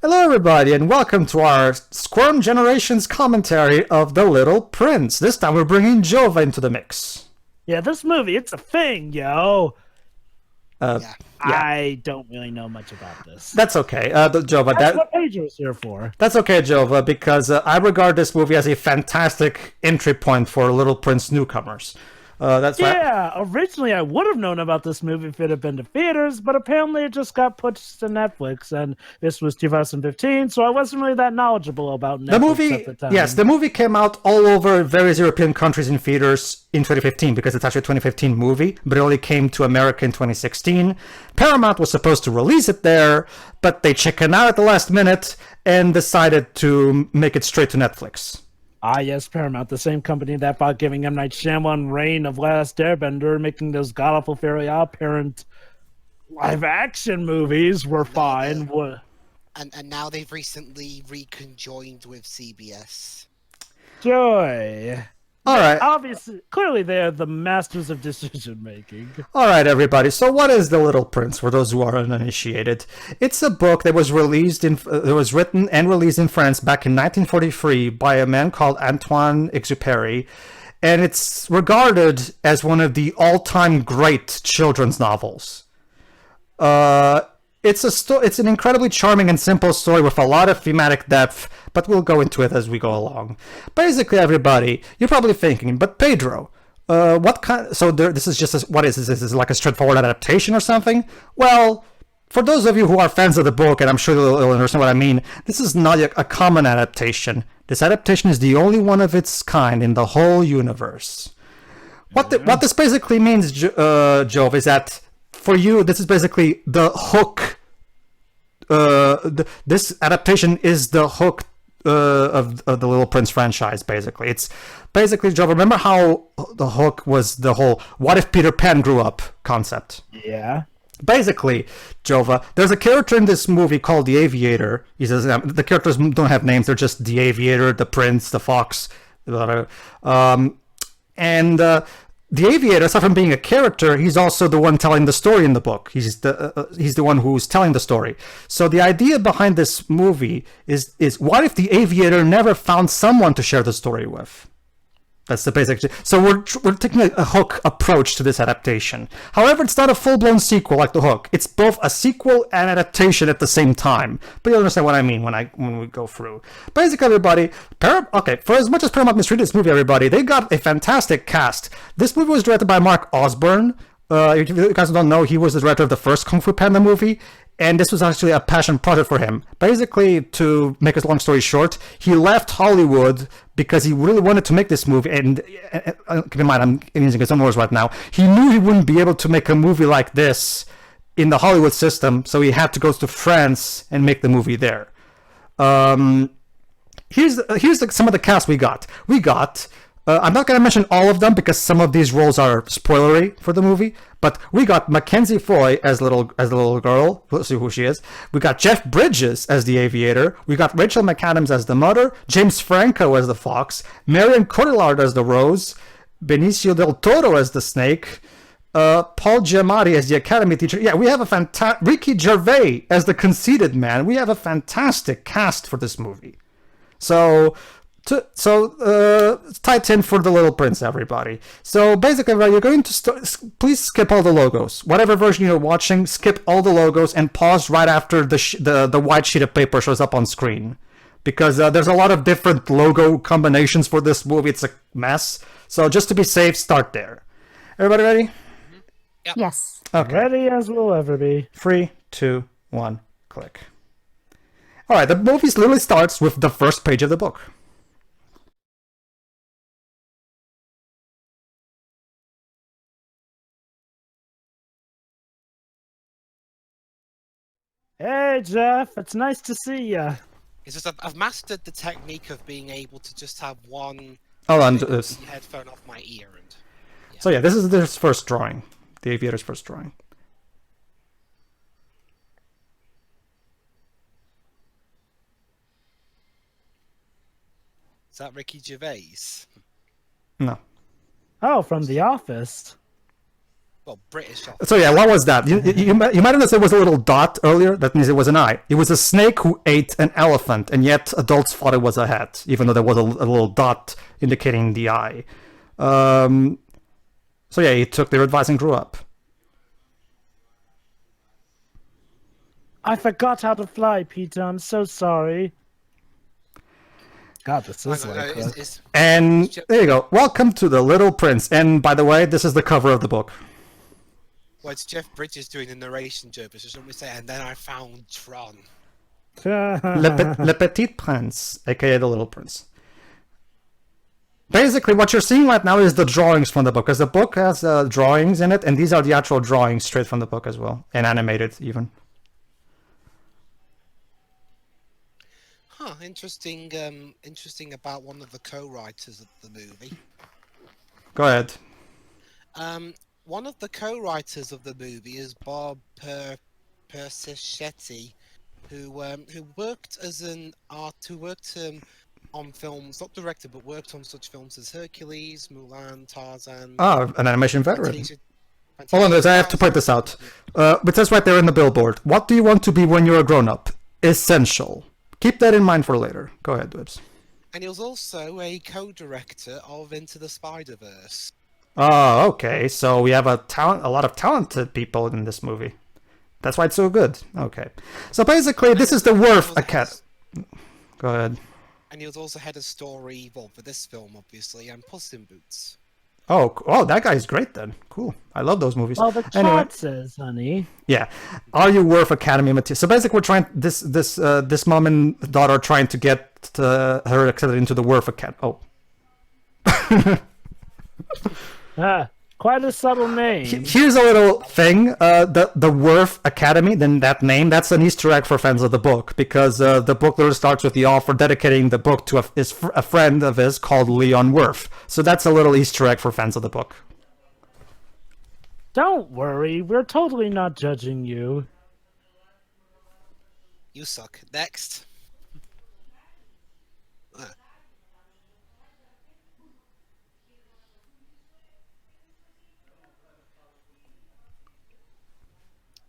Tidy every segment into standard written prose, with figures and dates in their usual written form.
Hello, everybody, and welcome to our SCWRM Generations commentary of The Little Prince. This time we're bringing Jovah into the mix. Yeah, this movie, it's a thing, yo. Yeah. Yeah, I don't really know much about this. that's okay, Jovah. That's what Pedro's here for. That's okay, Jovah, because I regard this movie as a fantastic entry point for Little Prince newcomers. That's why. Yeah, originally I would have known about this movie if it had been to theaters, but apparently it just got pushed to Netflix, and this was 2015, so I wasn't really that knowledgeable about Netflix The movie, at the time. yes, the movie came out all over various European countries in theaters in 2015 because it's actually a 2015 movie, but it only came to America in 2016. Paramount was supposed to release it there, but they chickened out at the last minute and decided to make it straight to Netflix. Ah, yes, Paramount, the same company that bought giving M. Night Shyamalan Reign of Last Airbender, making those god-awful Fairy Odd Parent live-action movies were fine. And now they've recently reconjoined with CBS. Joy. All right. Obviously, clearly they're the masters of decision making. All right, everybody. So, what is The Little Prince? For those who are uninitiated, it's a book that was written and released in France back in 1943 by a man called Antoine de Saint-Exupéry, and it's regarded as one of the all-time great children's novels. It's an incredibly charming and simple story with a lot of thematic depth, but we'll go into it as we go along. Basically, everybody, you're probably thinking, but Pedro, what kind? So this is just what is this? Is this like a straightforward adaptation or something? Well, for those of you who are fans of the book, and I'm sure you'll understand what I mean, this is not a common adaptation. This adaptation is the only one of its kind in the whole universe. What this basically means, Jove, is that for you, this is basically the hook. This adaptation is the hook of the Little Prince franchise. Basically, it's basically, Joe. Remember how the hook was the whole "What if Peter Pan grew up" concept? Yeah. Basically, Jova, there's a character in this movie called the Aviator. He says the characters don't have names; they're just the Aviator, the Prince, the Fox, and the Aviator, aside from being a character, he's also the one telling the story in the book. He's the one who's telling the story. So the idea behind this movie is what if the Aviator never found someone to share the story with? That's the basic. So we're taking a hook approach to this adaptation. However, it's not a full-blown sequel like the hook. It's both a sequel and adaptation at the same time. But you'll understand what I mean when we go through. Basically, everybody, for as much as Paramount mistreated this movie, everybody, they got a fantastic cast. This movie was directed by Mark Osborne. If you guys don't know, he was the director of the first Kung Fu Panda movie. And this was actually a passion project for him. Basically, to make a long story short, he left Hollywood because he really wanted to make this movie. And keep in mind, I'm using his own words right now. He knew he wouldn't be able to make a movie like this in the Hollywood system, so he had to go to France and make the movie there. Here's some of the cast we got. I'm not going to mention all of them because some of these roles are spoilery for the movie. But we got Mackenzie Foy as the little girl. We'll see who she is. We got Jeff Bridges as the Aviator. We got Rachel McAdams as the Mother. James Franco as the Fox. Marion Cotillard as the Rose. Benicio del Toro as the Snake. Paul Giamatti as the Academy teacher. Yeah, we have a fantastic... Ricky Gervais as the Conceited Man. We have a fantastic cast for this movie. So type in for The Little Prince, everybody. So basically, you're going to please skip all the logos. Whatever version you're watching, skip all the logos and pause right after the white sheet of paper shows up on screen. Because there's a lot of different logo combinations for this movie. It's a mess. So just to be safe, start there. Everybody ready? Yep. Yes. Okay. Ready as we'll ever be. 3, 2, 1, click. All right, the movie literally starts with the first page of the book. Hey, Jeff, it's nice to see ya. It's just I've mastered the technique of being able to just have one Hold on. This. headphone off my ear and. Yeah. So yeah, this is their first drawing. The Aviator's first drawing. Is that Ricky Gervais? No. Oh, from The Office. Well, British. So yeah, what was that? You might have noticed there was a little dot earlier. That means it was an eye. It was a snake who ate an elephant, and yet adults thought it was a head, even though there was a little dot indicating the eye. So yeah, he took their advice and grew up. I forgot how to fly, Peter. I'm so sorry. God, this is like... And there you go. Welcome to The Little Prince. And by the way, this is the cover of the book. Well, it's Jeff Bridges doing the narration, Joe, but just let me say, and then I found Tron. Le Petit Prince, aka The Little Prince. Basically, what you're seeing right now is the drawings from the book, because the book has drawings in it, and these are the actual drawings straight from the book as well, and animated even. Huh, interesting, interesting about one of the co-writers of the movie. Go ahead. One of the co-writers of the movie is Bob Persichetti, who worked as an on films, not directed, but worked on such films as Hercules, Mulan, Tarzan. Ah, an animation veteran. Fantasia Hold on, I have to point this out. It says right there in the billboard, what do you want to be when you're a grown-up? Essential. Keep that in mind for later. Go ahead, Dibs. And he was also a co-director of Into the Spider-Verse. Oh, okay. So we have a lot of talented people in this movie. That's why it's so good. Okay. So basically, this is the Worth Academy. Go ahead. And he was also head of story, well, for this film, obviously, and Puss in Boots. Oh, that guy's great then. Cool. I love those movies. Well, the chat says, honey. Yeah. Are you Worth Academy material? So basically, we're trying this mom and daughter are trying to get her accepted into the Worth Academy. Oh. Quite a subtle name. Here's a little thing. The Worth Academy, then that name, that's an Easter egg for fans of the book, because the book literally starts with the author dedicating the book to a friend of his called Leon Worth. So that's a little Easter egg for fans of the book. Don't worry, we're totally not judging you. You suck. Next.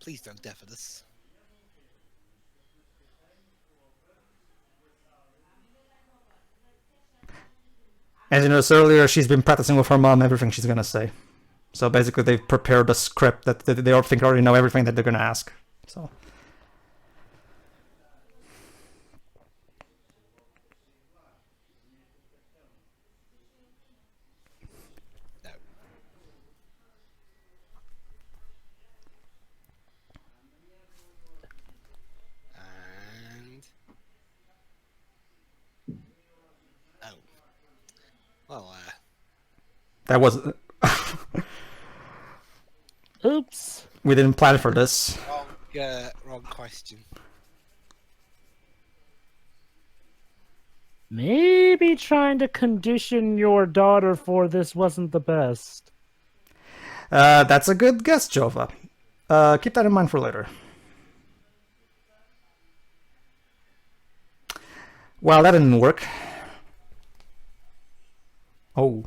Please don't deafen us. As you noticed earlier, she's been practicing with her mom everything she's going to say. So basically, they've prepared a script that they all think already know everything that they're going to ask. So. Well, that was... Oops. We didn't plan for this. Wrong question. Maybe trying to condition your daughter for this wasn't the best. That's a good guess, Jovah. Keep that in mind for later. Well, that didn't work. Oh.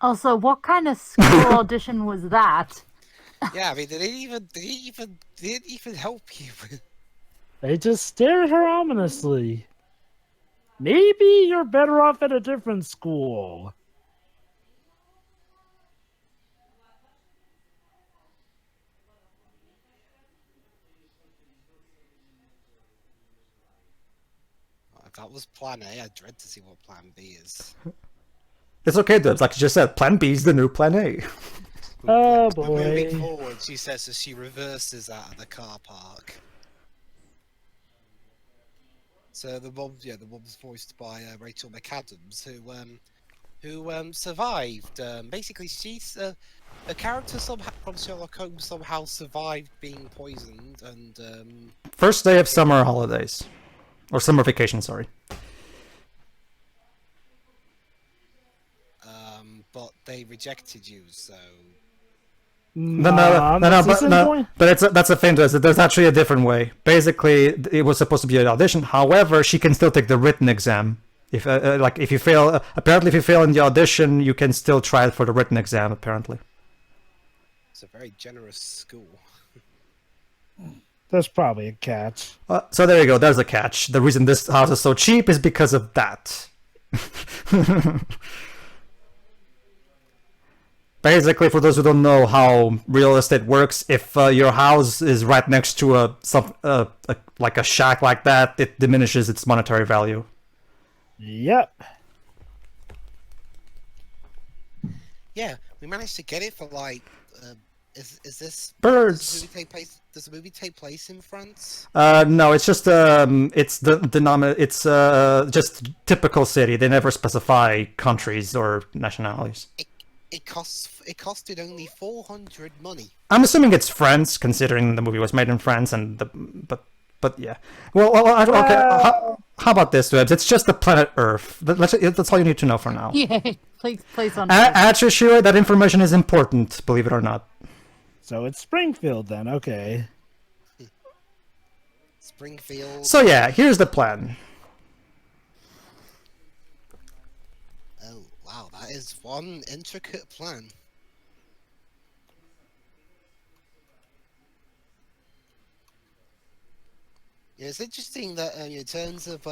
Also, what kind of school audition was that? Yeah, I mean, did it even help you? They just stare at her ominously. Maybe you're better off at a different school. If that was Plan A, I dread to see what Plan B is. It's okay, Dubs. Like you just said, Plan B is the new Plan A. Oh But boy. moving forward, she says as she reverses out of the car park. So the mom's voiced by Rachel McAdams, who survived. Basically, she's a character from Sherlock Holmes somehow survived being poisoned, and First day of summer holidays. Or summer vacation, sorry. but they rejected you, so. No, but that's the thing. There's actually a different way. Basically, it was supposed to be an audition. However, she can still take the written exam If if you fail, apparently if you fail in the audition, you can still try it for the written exam. Apparently. It's a very generous school. There's probably a catch. So there you go. There's a catch. The reason this house is so cheap is because of that. Basically, for those who don't know how real estate works, if your house is right next to like a shack like that, it diminishes its monetary value. Yep. Yeah, we managed to get it for like. Is this Birds. Does the movie take place in France? No, it's just it's just typical city. They never specify countries or nationalities. It costed only 400 money. I'm assuming it's France, considering the movie was made in France, and but yeah. Well, okay. How about this, Webs? It's just the planet Earth. That's all you need to know for now. Yeah, place on. Actually, sure, that information is important. Believe it or not. So it's Springfield then. Okay. Springfield. So yeah, here's the plan. Oh wow, that is one intricate plan. Yeah, it's interesting that in terms of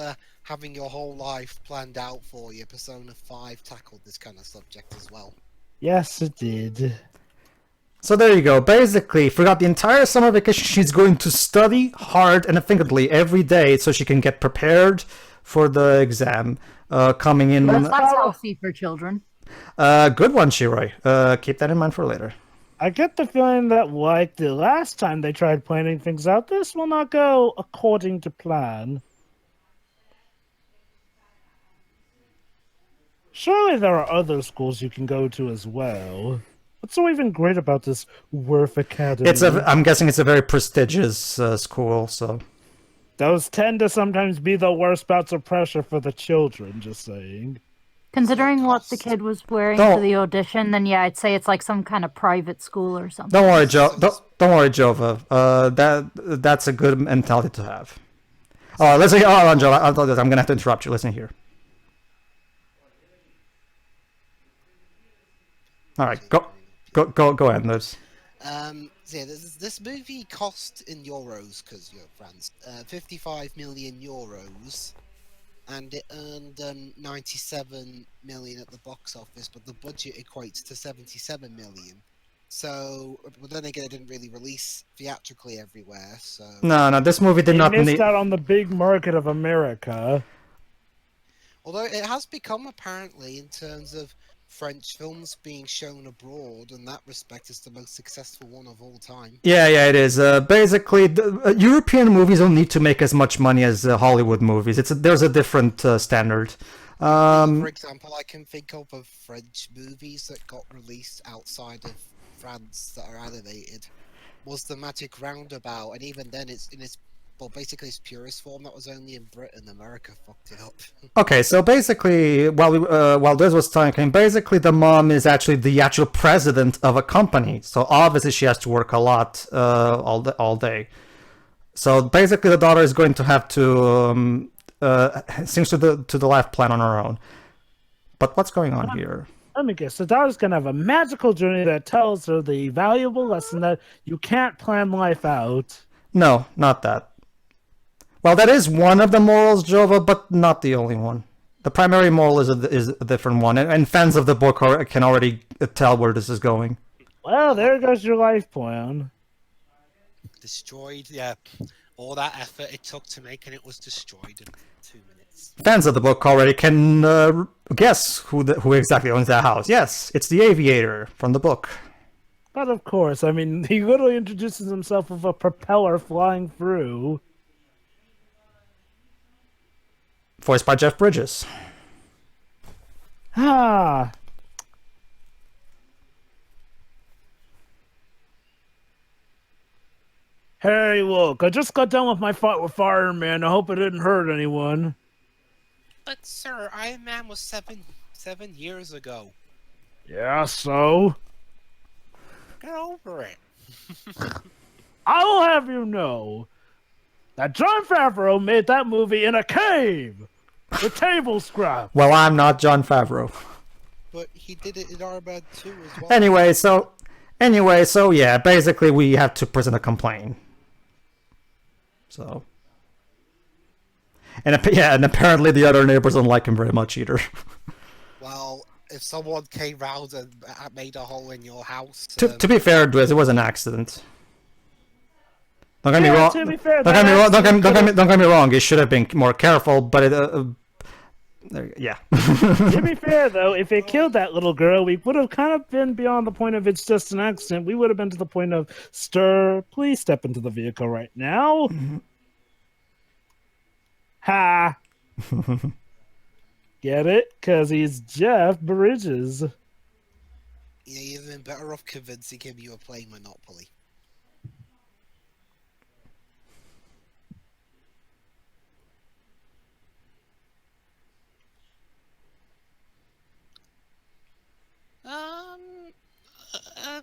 having your whole life planned out for you, Persona 5 tackled this kind of subject as well. Yes, it did. So there you go. Basically, throughout the entire summer vacation, she's going to study hard and effectively every day so she can get prepared for the exam coming in. That's healthy for children. Good one, Shiroi. Keep that in mind for later. I get the feeling that, like the last time they tried planning things out, this will not go according to plan. Surely there are other schools you can go to as well. What's so even great about this Worth Academy? I'm guessing it's a very prestigious school, so... Those tend to sometimes be the worst bouts of pressure for the children, just saying. Considering what the kid was wearing for the audition, then yeah, I'd say it's like some kind of private school or something. Don't worry, Don't worry, Jovah. That's a good mentality to have. Oh, listen. Oh, Angela, I'm gonna have to interrupt you. Listen here. All right, go ahead, Liz. So yeah, this movie cost in euros, because you're France, 55 million euros, and it earned 97 million at the box office, but the budget equates to 77 million. So, but then again, it didn't really release theatrically everywhere. So no, this movie did not missed out on the big market of America. Although it has become apparently, in terms of French films being shown abroad, in that respect, it's the most successful one of all time. Yeah, it is. Basically, European movies don't need to make as much money as Hollywood movies. There's a different standard. For example, I can think of French movies that got released outside of France that are animated. Was The Magic Roundabout, and even then, it's in its basically its purest form. That was only in Britain. America fucked it up. Okay, so basically, while Liz was talking, basically the mom is actually the actual president of a company. So obviously she has to work a lot all day. So basically, the daughter is going to have to seems to the life plan on her own. But what's going on here? Let me guess. The daughter's gonna have a magical journey that tells her the valuable lesson that you can't plan life out. No, not that. Well, that is one of the morals, Jovah, but not the only one. The primary moral is a different one, and fans of the book can already tell where this is going. Well, there goes your life plan. Destroyed, yeah. All that effort it took to make, and it was destroyed in 2 minutes. Fans of the book already can guess who exactly owns that house. Yes, it's the aviator from the book. But of course, I mean, he literally introduces himself with a propeller flying through. Voiced by Jeff Bridges. Ah. Hey, look, I just got done with my fight with Fireman. I hope it didn't hurt anyone. But sir, Iron Man was seven years ago. Yeah, so? Get over it. I will have you know that Jon Favreau made that movie in a cave. The table scrap. Well, I'm not Jon Favreau. But he did it in Iron Man 2 as well. Anyway, so yeah, basically we have to present a complaint. So, and apparently the other neighbors don't like him very much either. Well, if someone came round and made a hole in your house... To be fair, it was an accident. Don't get me Yeah, wrong. to be fair, Don't that get me wrong. accident Don't get me wrong. It should have been more careful, but yeah. To be fair, though, if it killed that little girl, we would have kind of been beyond the point of it's just an accident. We would have been to the point of, Stir, please step into the vehicle right now. Ha! Get it? Because he's Jeff Bridges. Yeah, you've been better off convincing him you were playing Monopoly.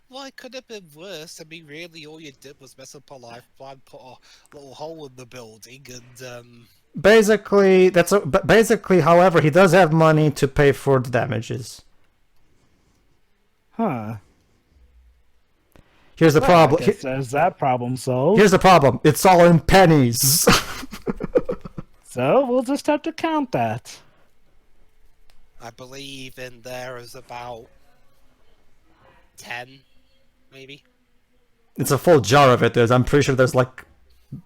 Well, it could have been worse. I mean, really, all you did was mess up a life plan, put a little hole in the building, and Basically, however, he does have money to pay for the damages. Huh. Here's the problem. I guess there's that problem solved. Here's the problem. It's all in pennies. So we'll just have to count that. I believe in there is about 10, maybe. It's a full jar of it. I'm pretty sure there's like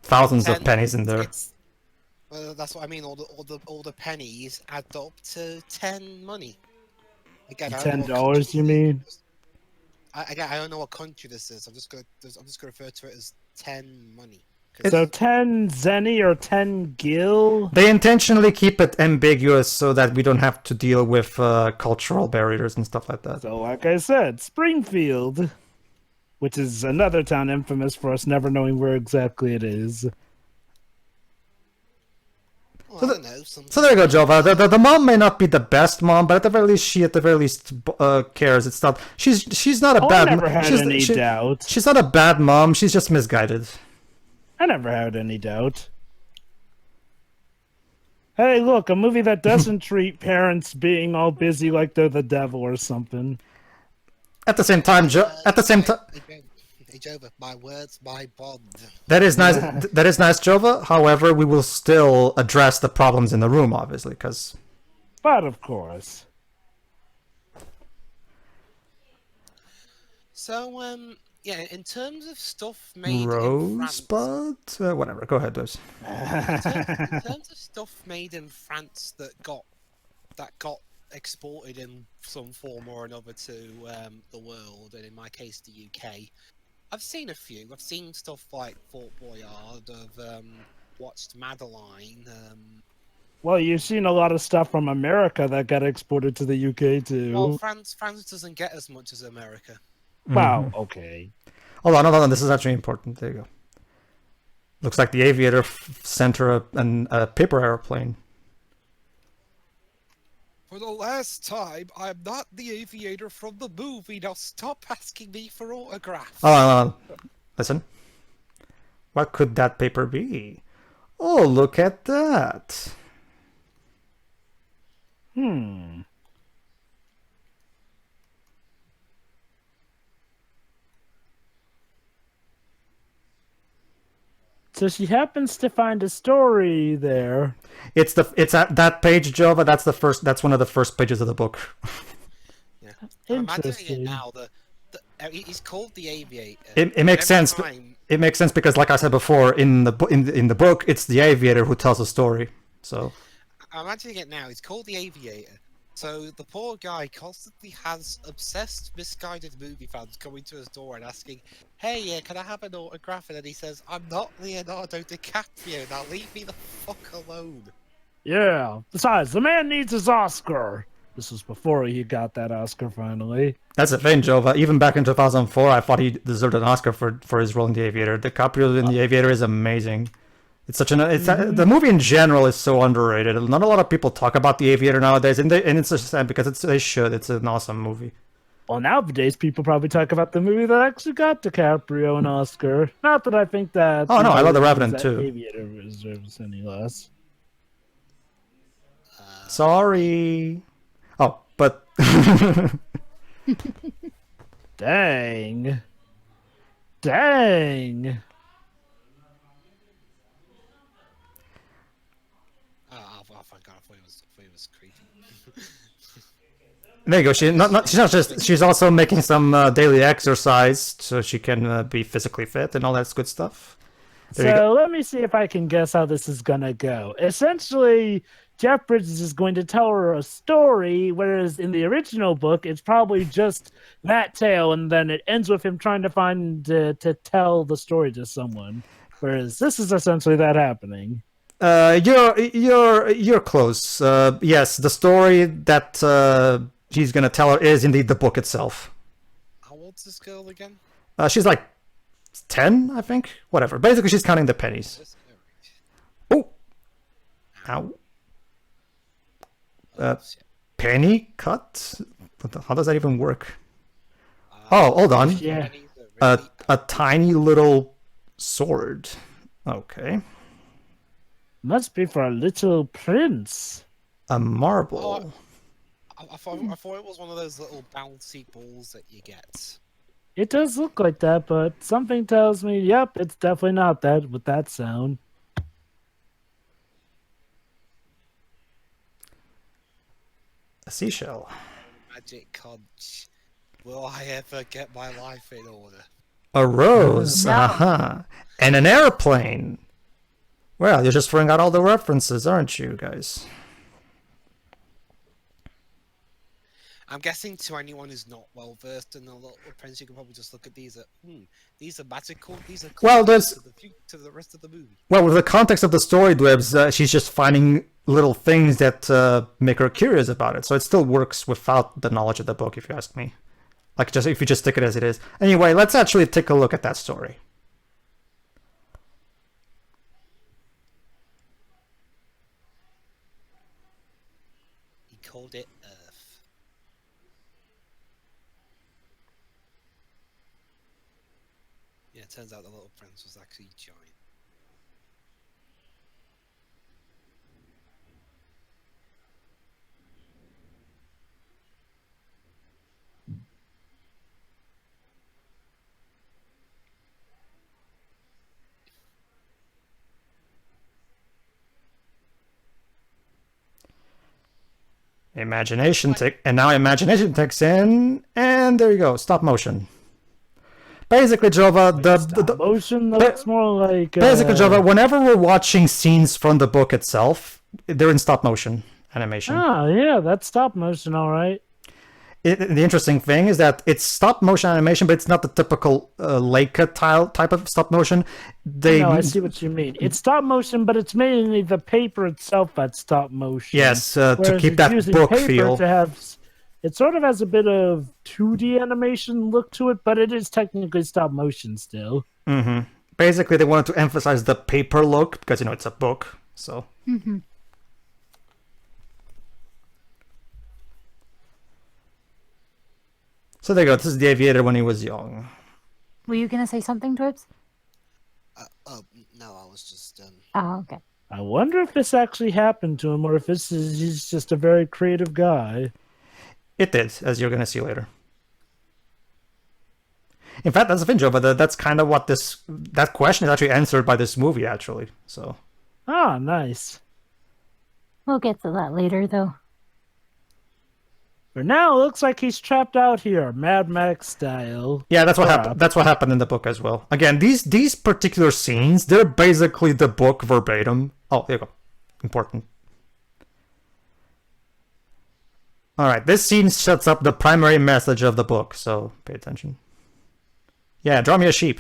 thousands of pennies in there. Well, that's what I mean. All the pennies add up to 10 money. Again, $10, you mean? I don't know what country this is. I'm just gonna refer to it as 10 money. So 10 zenny or 10 gil? They intentionally keep it ambiguous so that we don't have to deal with cultural barriers and stuff like that. So like I said, Springfield, which is another town infamous for us never knowing where exactly it is. Well, I don't know. So there you go, Jovah. The mom may not be the best mom, but at the very least, she cares. It's not. She's not a bad. I never had any doubt. She's not a bad mom. She's just misguided. I never had any doubt. Hey, look, a movie that doesn't treat parents being all busy like they're the devil or something. At the same time, Hey, Jovah, my words, my bond. That is nice. That is nice, Jovah. However, we will still address the problems in the room, obviously, because. But of course. So, yeah, in terms of stuff made Rosebud? in France... Whatever, go ahead, Dose. in terms of stuff made in France that got exported in some form or another to the world, and in my case, the UK, I've seen a few. I've seen stuff like Fort Boyard, I've watched Madeline. Well, you've seen a lot of stuff from America that got exported to the UK, too. Well, France doesn't get as much as America. Wow, okay. Hold on. This is actually important. There you go. Looks like the aviator sent her a paper airplane. For the last time, I'm not the aviator from the movie. Now stop asking me for autographs. Listen. What could that paper be? Oh, look at that. So she happens to find a story there. It's at that page, Jovah. That's one of the first pages of the book. Yeah. I'm imagining it Interesting. now. He's called the aviator. It makes sense. It makes sense because, like I said before, in the book, it's the aviator who tells the story. So I'm imagining it now. He's called the aviator. So the poor guy constantly has obsessed, misguided movie fans coming to his door and asking, "Hey, can I have an autograph?" And then he says, "I'm not Leonardo DiCaprio. Now leave me the fuck alone." Yeah. Besides, the man needs his Oscar. This was before he got that Oscar finally. that's the thing, Jovah. Even back in 2004, I thought he deserved an Oscar for his role in The Aviator. DiCaprio in The Aviator is amazing. It's such the movie in general is so underrated. Not a lot of people talk about The Aviator nowadays, and it's just sad because they should. It's an awesome movie. Well, nowadays people probably talk about the movie that actually got DiCaprio an Oscar. Not that I think that. Oh no, I love The Revenant too. Aviator deserves any less. Sorry. Oh, but Dang. Dang. Oh, thank God, I thought it was creepy. there you go. She's not just. She's also making some daily exercise so she can be physically fit and all that good stuff. There you go. So let me see if I can guess how this is gonna go. Essentially, Jeff Bridges is going to tell her a story, whereas in the original book, it's probably just that tale, and then it ends with him trying to find to tell the story to someone. Whereas this is essentially that happening. You're close. Yes, the story that she's gonna tell her is indeed the book itself. How old's this girl again? She's like 10, I think. Whatever. Basically, she's counting the pennies. Oh, ow. Penny cut? How does that even work? Oh, hold on. Yeah. A tiny little sword. Okay. Must be for a little prince. A marble. I thought it was one of those little bouncy balls that you get. It does look like that, but something tells me, yep, it's definitely not that with that sound. A seashell. Magic conch. Will I ever get my life in order? A rose. No. Aha. And an airplane. Well, you're just throwing out all the references, aren't you, guys? I'm guessing to anyone who's not well versed in the Little Prince, you can probably just look at these. These are magical. These are Well, there's to the rest of the movie. well, with the context of the story, Dwebs, she's just finding little things that make her curious about it. So it still works without the knowledge of the book, if you ask me. Like, just if you just stick it as it is. Anyway, let's actually take a look at that story. He called it Earth. Yeah, it turns out the Little Prince was actually giant. Imagination takes in, and there you go, stop motion. Basically, Jovah, the Motion looks more like... basically, Jovah, whenever we're watching scenes from the book itself, they're in stop motion animation. Oh, yeah, that's stop motion, all right. The interesting thing is that it's stop motion animation, but it's not the typical Leica type of stop motion. No, I see what you mean. It's stop motion, but it's mainly the paper itself that's stop motion. Yes, to Whereas keep it's that using book paper feel. to have, it sort of has a bit of 2D animation look to it, but it is technically stop motion still. Mm-hmm. Basically, they wanted to emphasize the paper look because, it's a book. So. Mm-hmm. So there you go. This is the aviator when he was young. Were you gonna say something, Dwibs? No, I was just Oh, okay. I wonder if this actually happened to him, or if he's just a very creative guy. It did, as you're going to see later. In fact, that's the thing, Joe, but that's kind of what that question is actually answered by this movie, actually. So. Ah, nice. We'll get to that later, though. For now, it looks like he's trapped out here, Mad Max style. Yeah, that's what happened. That's what happened in the book as well. Again, these particular scenes, they're basically the book verbatim. Oh, there you go. Important. All right, this scene sets up the primary message of the book, so pay attention. Yeah, draw me a sheep.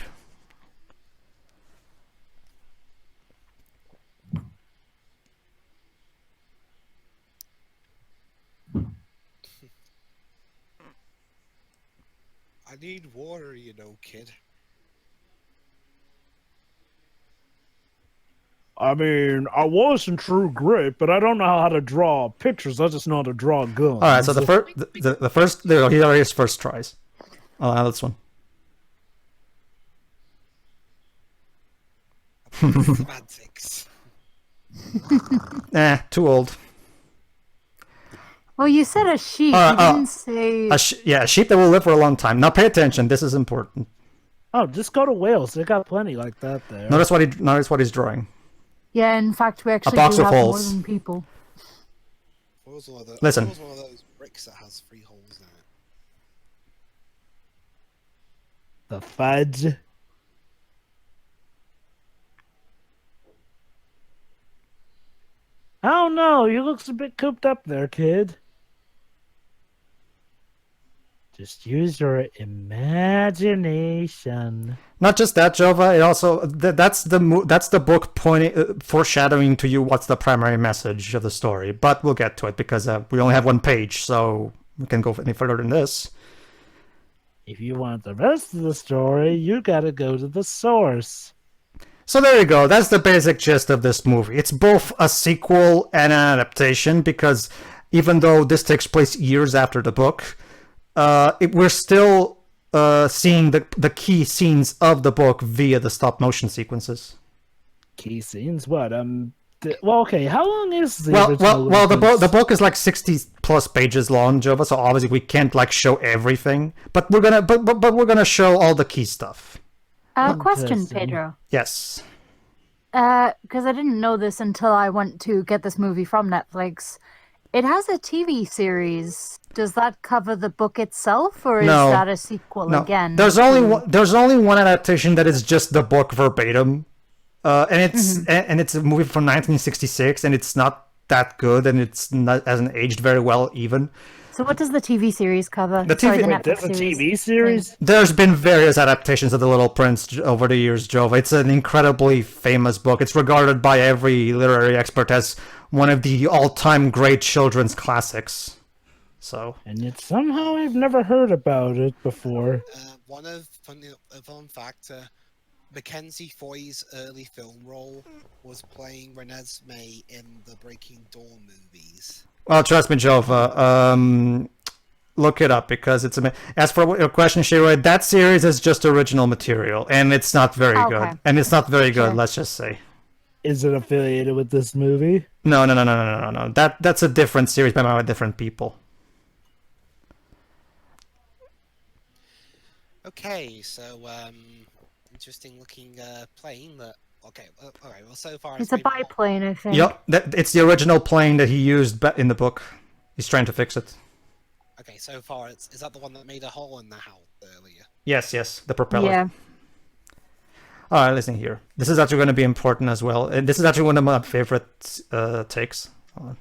I need water, kid. I mean, I was in True Grit, but I don't know how to draw pictures. I just know how to draw guns. All right, so the first, there you go, here are his first tries. Oh, now this one. Semantics. Too old. Well, you said a sheep. You didn't say. A sheep that will live for a long time. Now pay attention. This is important. Oh, just go to Wales. They got plenty like that there. Notice what he's drawing. Yeah, in fact, we actually box do of have more holes. than people. Listen. What was one of those bricks that has 3 holes in it? The fudge. I don't know. You looks a bit cooped up there, kid. Just use your imagination. Not just that, Jovah. It also that's the book pointing foreshadowing to you what's the primary message of the story. But we'll get to it because we only have 1 page, so we can go any further than this. If you want the rest of the story, you gotta go to the source. So there you go. That's the basic gist of this movie. It's both a sequel and an adaptation because even though this takes place years after the book, we're still seeing the key scenes of the book via the stop motion sequences. Key scenes? What? Well, okay. How long is the well, the book is like 60 plus pages long, Jovah. So obviously we can't like show everything, but we're gonna show all the key stuff. Question, Pedro. Yes. Because I didn't know this until I went to get this movie from Netflix. It has a TV series. Does that cover the book itself, or is that a sequel again? There's only one adaptation that is just the book verbatim, and it's a movie from 1966, and it's not that good, and hasn't aged very well even. So what does the TV series cover? The Netflix series. TV series? There's been various adaptations of The Little Prince over the years, Jovah. It's an incredibly famous book. It's regarded by every literary expert as one of the all-time great children's classics. So. And yet somehow I've never heard about it before. Fun fact, Mackenzie Foy's early film role was playing Renesmee in the Breaking Dawn movies. Well, trust me, Jovah. Look it up because it's as for your question, Shiro, that series is just original material, and it's not very good. And it's not very good. Let's just say. Is it affiliated with this movie? No. That's a different series by different people. Okay, so interesting looking plane that. Okay, alright, well so far it's a biplane, I think. Yep, it's the original plane that he used in the book. He's trying to fix it. Okay, so far is that the one that made a hole in the house earlier? Yes, the propeller. Yeah. Alright, listen here. This is actually going to be important as well. And this is actually one of my favorite takes. Hold on.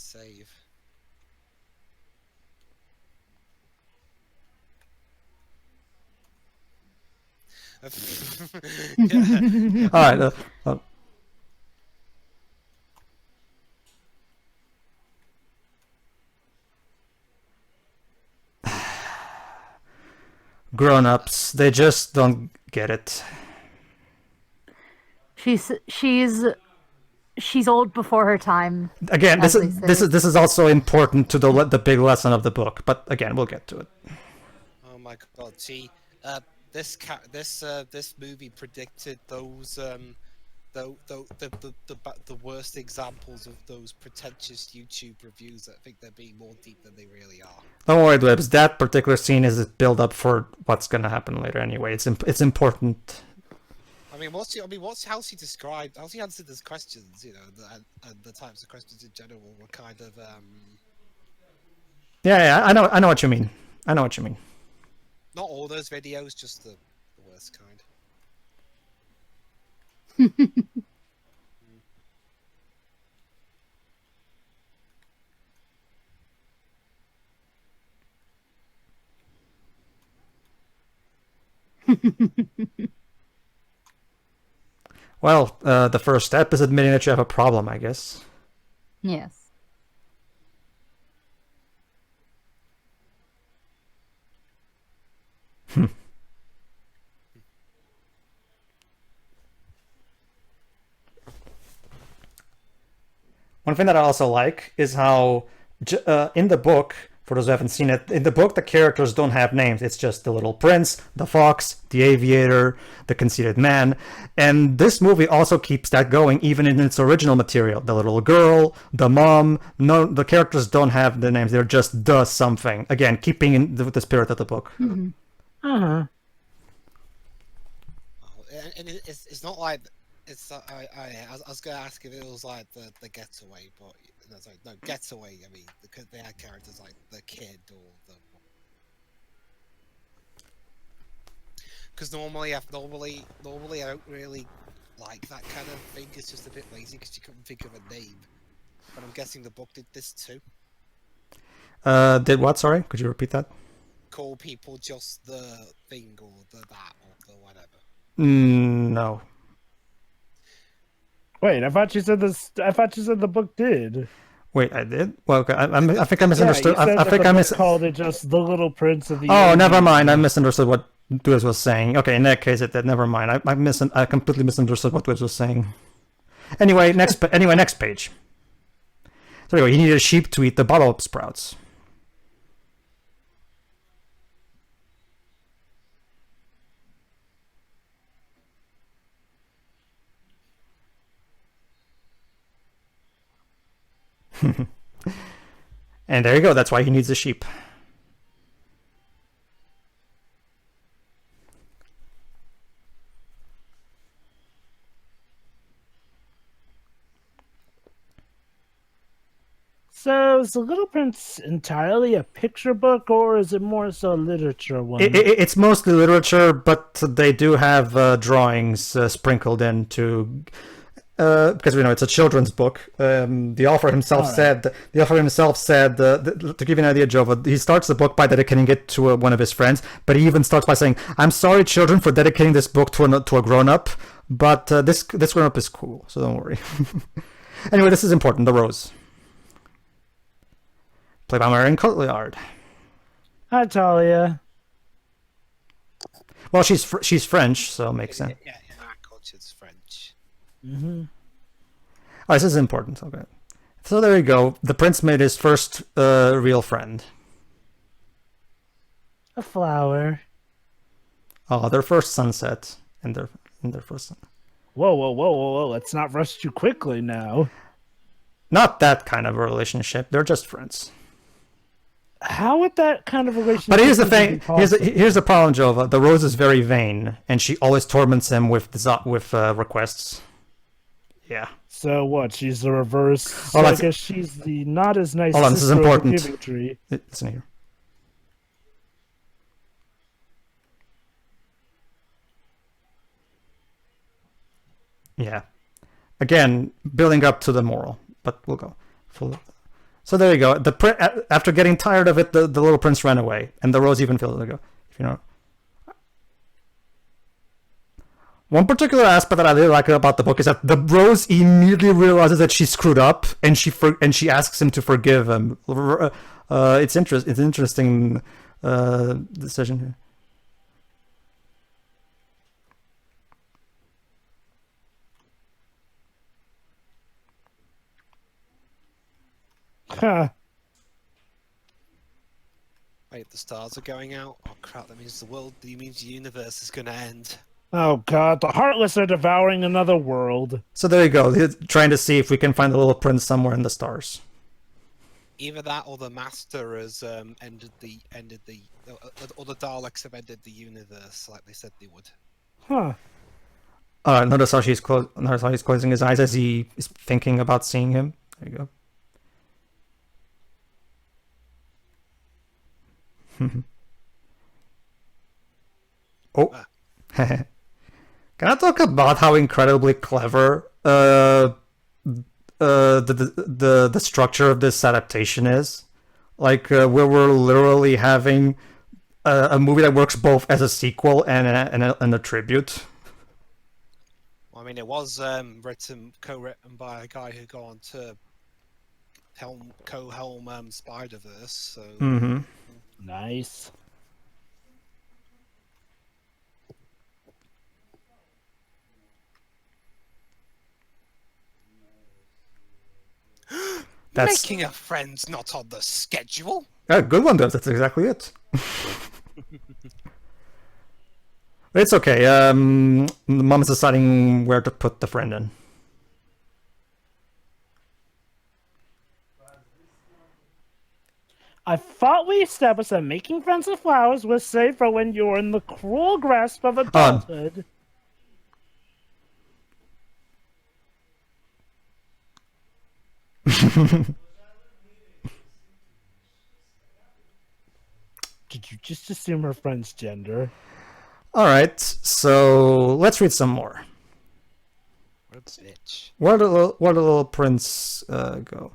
Save. All right. Grown-ups, they just don't get it. She's old before her time. Again, this is also important to the big lesson of the book, but again, we'll get to it. Oh my God! See, this movie predicted those the worst examples of those pretentious YouTube reviews that think they're being more deep than they really are. Don't worry, Dwebs. That particular scene is a build up for what's going to happen later. Anyway, it's important. How's he described? How's he answered these questions? You know, and the types of questions in general were kind of. Yeah, I know what you mean. Not all those videos, just the worst kind. Well, the first step is admitting that you have a problem, I guess. Yes. One thing that I also like is how in the book, For those who haven't seen it, in the book, the characters don't have names. It's just the little prince, the fox, the aviator, the conceited man. And this movie also keeps that going, even in its original material. The little girl, the mom, no, the characters don't have the names. They're just the something. Again, keeping in the spirit of the book. Mm-hmm. Uh-huh. And it's not like it's. I was going to ask if it was like the Getaway, but no, sorry, no, Getaway. I mean, because they had characters like the kid or the. Because normally I don't really like that kind of thing. It's just a bit lazy because you couldn't think of a name. But I'm guessing the book did this too. Did what? Sorry, could you repeat that? Call people just the thing or the that or the whatever. No. Wait, I thought you said this. I thought you said the book did. Wait, I did? Well, okay, I think I misunderstood. Yeah, you said I think that I the book called it just The Little Prince of the. Oh, never Ages. mind. I misunderstood what Dwiz was saying. Okay, in that case, it did. Never mind. I completely misunderstood what Dwiz was saying. Anyway, next page. So anyway, he needed a sheep to eat the bottle sprouts. And there you go. That's why he needs a sheep. So is The Little Prince entirely a picture book, or is it more so a literature one? It's mostly literature, but they do have drawings sprinkled in to. Because we know it's a children's book. The author himself said. The author himself said to give you an idea, Jovah, he starts the book by dedicating it to one of his friends, but he even starts by saying, "I'm sorry, children, for dedicating this book to a grown-up, but this grown-up is cool, so don't worry." Anyway, this is important. The Rose, played by Marion Cotillard. Hi, Talia. Well, she's French, so it makes sense. Yeah, our culture's French. Mm-hmm. Oh, this is important. Okay. So there you go. The prince made his first real friend. A flower. Oh, their first sunset and their first sun. Whoa. Let's not rush too quickly now. Not that kind of a relationship. They're just friends. How would that kind of relationship? But here's the even be thing. possible? Here's the problem, Jovah. The Rose is very vain, and she always torments him with requests. Yeah. So what? She's the reverse. Oh, I that's- guess she's the not as nice. Hold on, this is sister of the important. giving tree. Listen here. Yeah. Again, building up to the moral, but we'll go. So there you go. After getting tired of it, the little prince ran away, and the Rose even feels like, you know. One particular aspect that I really like about the book is that the Rose immediately realizes that she screwed up, and she asks him to forgive him. It's an interesting decision here. Huh. Wait, the stars are going out? Oh crap, that means that means the universe is gonna end. Oh god, the Heartless are devouring another world. So there you go. He's trying to see if we can find the little prince somewhere in the stars. Either that or the Master has ended the or the Daleks have ended the universe like they said they would. Huh. Notice how he's closing his eyes as he is thinking about seeing him. There you go. Oh. Can I talk about how incredibly clever the structure of this adaptation is? Like where we're literally having a movie that works both as a sequel and a tribute. Well, I mean, it was co-written by a guy who got on to co-helm Spider-Verse. So. Mm-hmm. Nice. That's Making a friend's not on the schedule. A good one, Dubs. That's exactly it. It's okay. Mom is deciding where to put the friend in. I thought we established that making friends with flowers was safe for when you're in the cruel grasp of adulthood. Did you just assume her friend's gender? Alright, so let's read some more. Where's Itch? Where did the little prince go?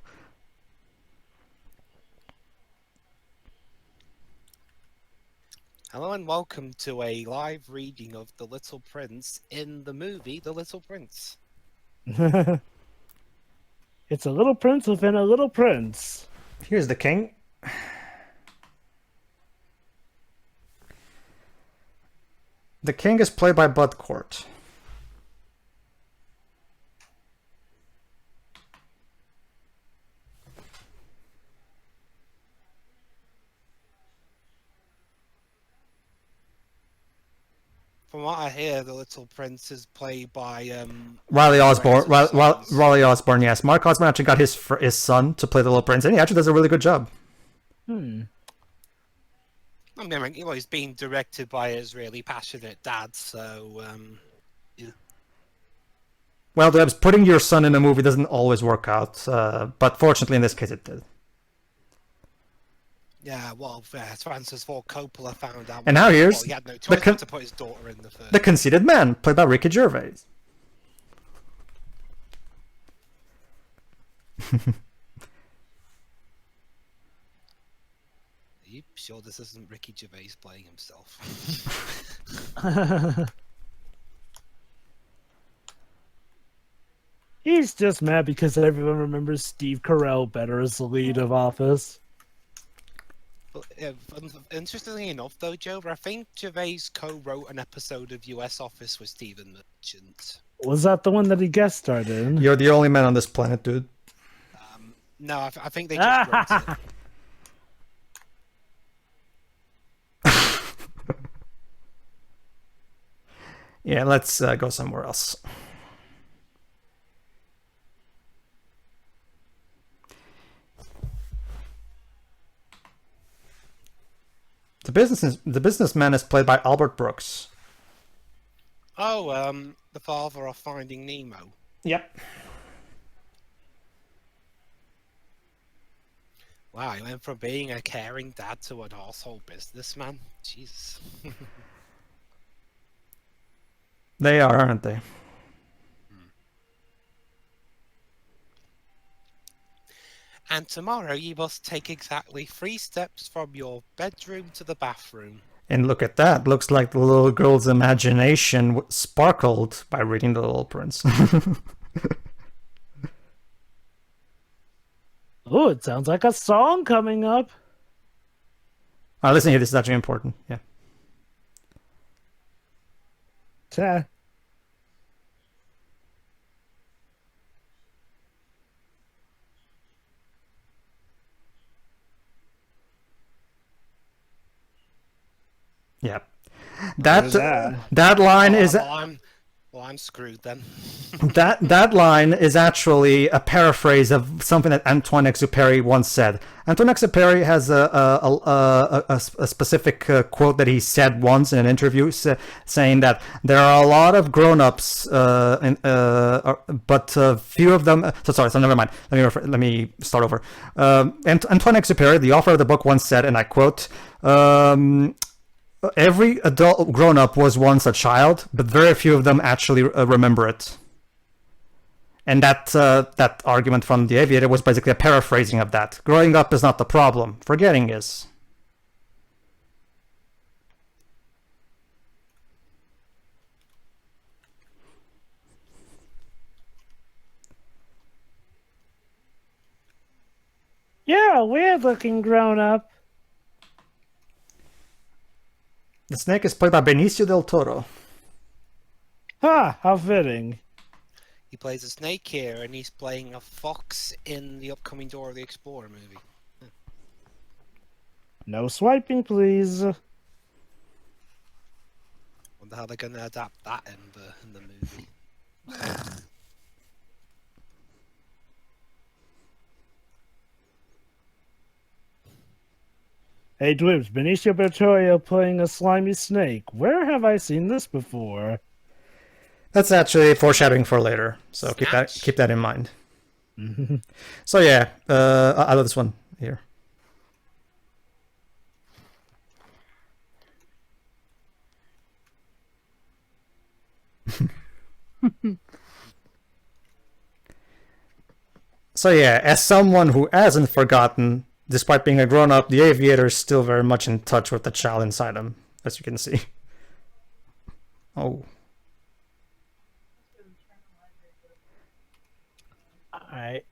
Hello and welcome to a live reading of The Little Prince in the movie The Little Prince. It's a little prince within a little prince. Here's the king. The king is played by Bud Cort. From what I hear, the Little Prince is played by Riley Osborne. Sons. Riley Osborne, yes. Mark Osborne actually got his son to play the little prince, and he actually does a really good job. I mean, you know, he's being directed by his really passionate dad, so yeah. Well, Debs, putting your son in a movie doesn't always work out, but fortunately in this case it did. Yeah, well, Francis Ford Coppola found out. And now here's he had no choice but to put his daughter in the film. The Conceited Man, played by Ricky Gervais. Are you sure this isn't Ricky Gervais playing himself? He's just mad because everyone remembers Steve Carell better as the lead of Office. But, interestingly enough, though, Jovah, I think Gervais co-wrote an episode of US Office with Stephen Merchant. Was that the one that he guest starred in? You're the only man on this planet, dude. No, I think they just wrote it. Yeah, let's go somewhere else. The businessman is played by Albert Brooks. Oh, the father of Finding Nemo. Yep. Wow, he went from being a caring dad to an asshole businessman. Jesus. They are, aren't they? And tomorrow you must take exactly 3 steps from your bedroom to the bathroom. And look at that. Looks like the little girl's imagination sparkled by reading The Little Prince. Oh, it sounds like a song coming up. Listen here, this is actually important. Yeah. Ta. Yeah. That line is I'm screwed then. that line is actually a paraphrase of something that Antoine de Saint-Exupéry once said. Antoine de Saint-Exupéry has a specific quote that he said once in an interview, saying that there are a lot of grown-ups, but few of them. So never mind. Let me start over. Antoine de Saint-Exupéry, the author of the book, once said, and I quote. Every adult grown-up was once a child, but very few of them actually remember it. And that argument from The Aviator was basically a paraphrasing of that. Growing up is not the problem. Forgetting is. Yeah, weird looking grown up. The snake is played by Benicio del Toro. Ha, how fitting. He plays a snake here, and he's playing a fox in the upcoming Dora the Explorer movie. No swiping, please. Wonder how they're going to adapt that in the movie. Hey, Dwibs, Benicio Bertorio playing a slimy snake. Where have I seen this before? That's actually foreshadowing for later, so Snatch. keep that in mind. So yeah, I love this one here. So yeah, as someone who hasn't forgotten, despite being a grown-up, the aviator is still very much in touch with the child inside him, as you can see. Oh. Alright.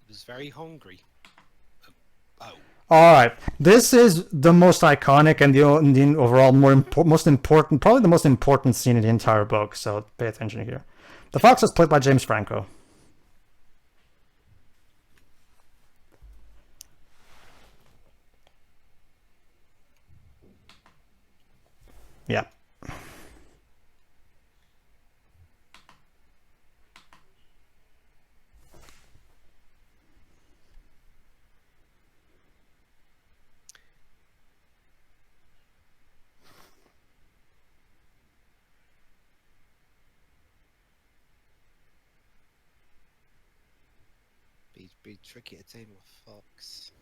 Was very hungry. Oh. All right, this is the most iconic and the overall most important, probably the most important scene in the entire book. So pay attention here. The fox is played by James Franco. Yeah. Be tricky to tame a fox.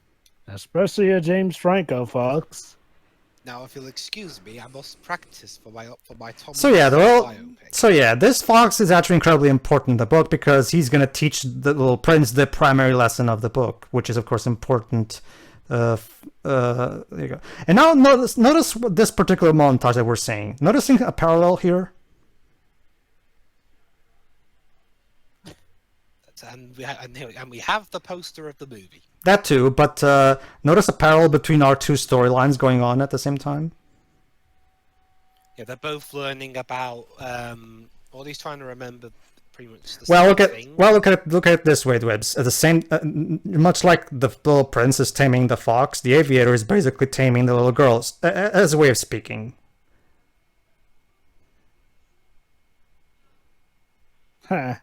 Especially a James Franco fox. Now, if you'll excuse me, I must practice for my Tom. So yeah, this fox is actually incredibly important in the book because he's gonna teach the little prince the primary lesson of the book, which is of course important. There you go. And now notice this particular montage that we're seeing. Noticing a parallel here. And we have the poster of the movie. That too, but notice a parallel between our two storylines going on at the same time. Yeah, they're both learning about. Or he's trying to remember pretty much the Well, same thing. look at it this way, Dwebs. At the same, much like the little prince is taming the fox, the aviator is basically taming the little girls, as a way of speaking. Huh.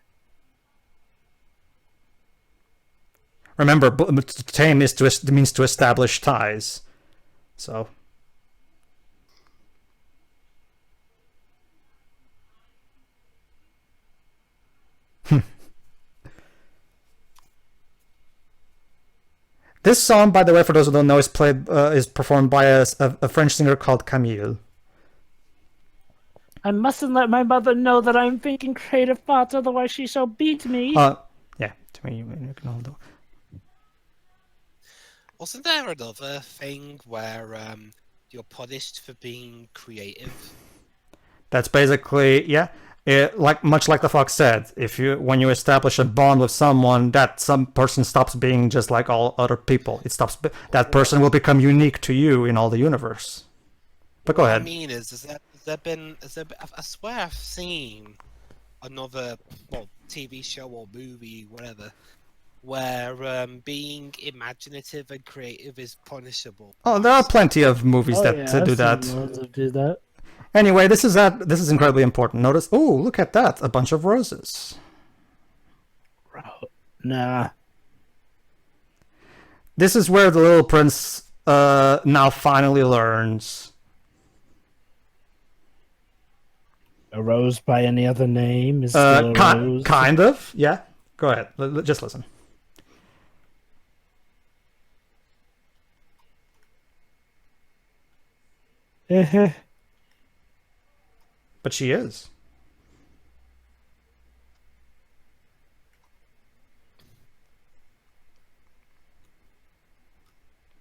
Remember, to tame means to establish ties. So. This song, by the way, for those who don't know, is performed by a French singer called Camille. I mustn't let my mother know that I'm thinking creative thoughts, otherwise she shall beat me. Yeah, to me, you can hold on. Wasn't there another thing where you're punished for being creative? That's basically, yeah. Much like the fox said, when you establish a bond with someone, that some person stops being just like all other people. That person will become unique to you in all the universe. But go ahead. What I mean is I swear I've seen another TV show or movie, whatever, where being imaginative and creative is punishable. Oh, there are plenty of movies that do that. Do that. Anyway, this is incredibly important. Notice, oh, look at that, a bunch of roses. Nah. This is where the little prince now finally learns. A rose by any other name is still a rose. Kind of, yeah. Go ahead, just listen. But she is.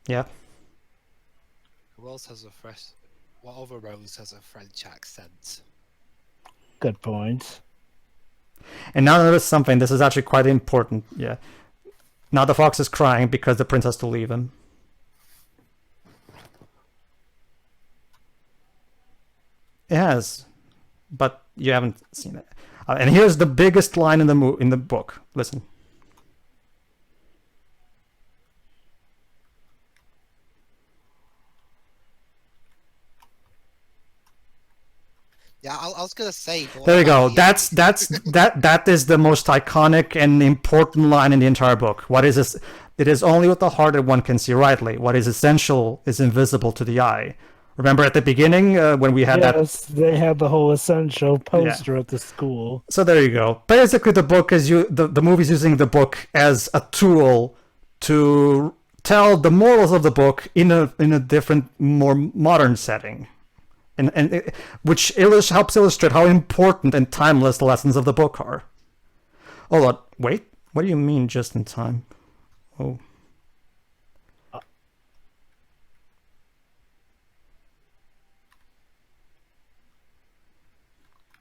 Yeah. Who else has a fresh? What other Rose has a French accent? Good point. And now notice something. This is actually quite important. Yeah. Now the fox is crying because the prince has to leave him. It has, but you haven't seen it. And here's the biggest line in the book. Listen. Yeah, I was gonna say. There you go. That is the most iconic and important line in the entire book. What is this? It is only with the heart that one can see rightly. What is essential is invisible to the eye. Remember at the beginning when we had that? Yes, they had the whole essential poster at the school. So there you go. Basically, the book is the movie's using the book as a tool to tell the morals of the book in a different, more modern setting. And which helps illustrate how important and timeless the lessons of the book are. Hold on, wait. What do you mean just in time? Oh.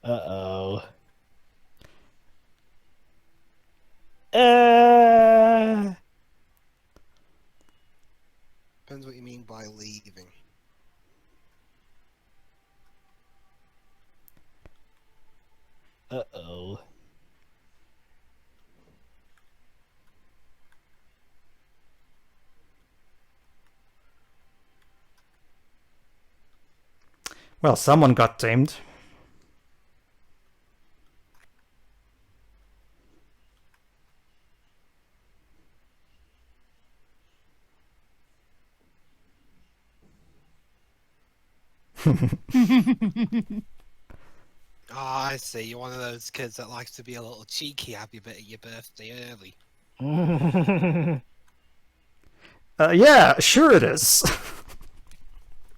Uh-oh. Depends what you mean by leaving. Uh-oh. Well, someone got tamed. Ah, I see. You're one of those kids that likes to be a little cheeky, have your bit at your birthday early. Yeah, sure it is.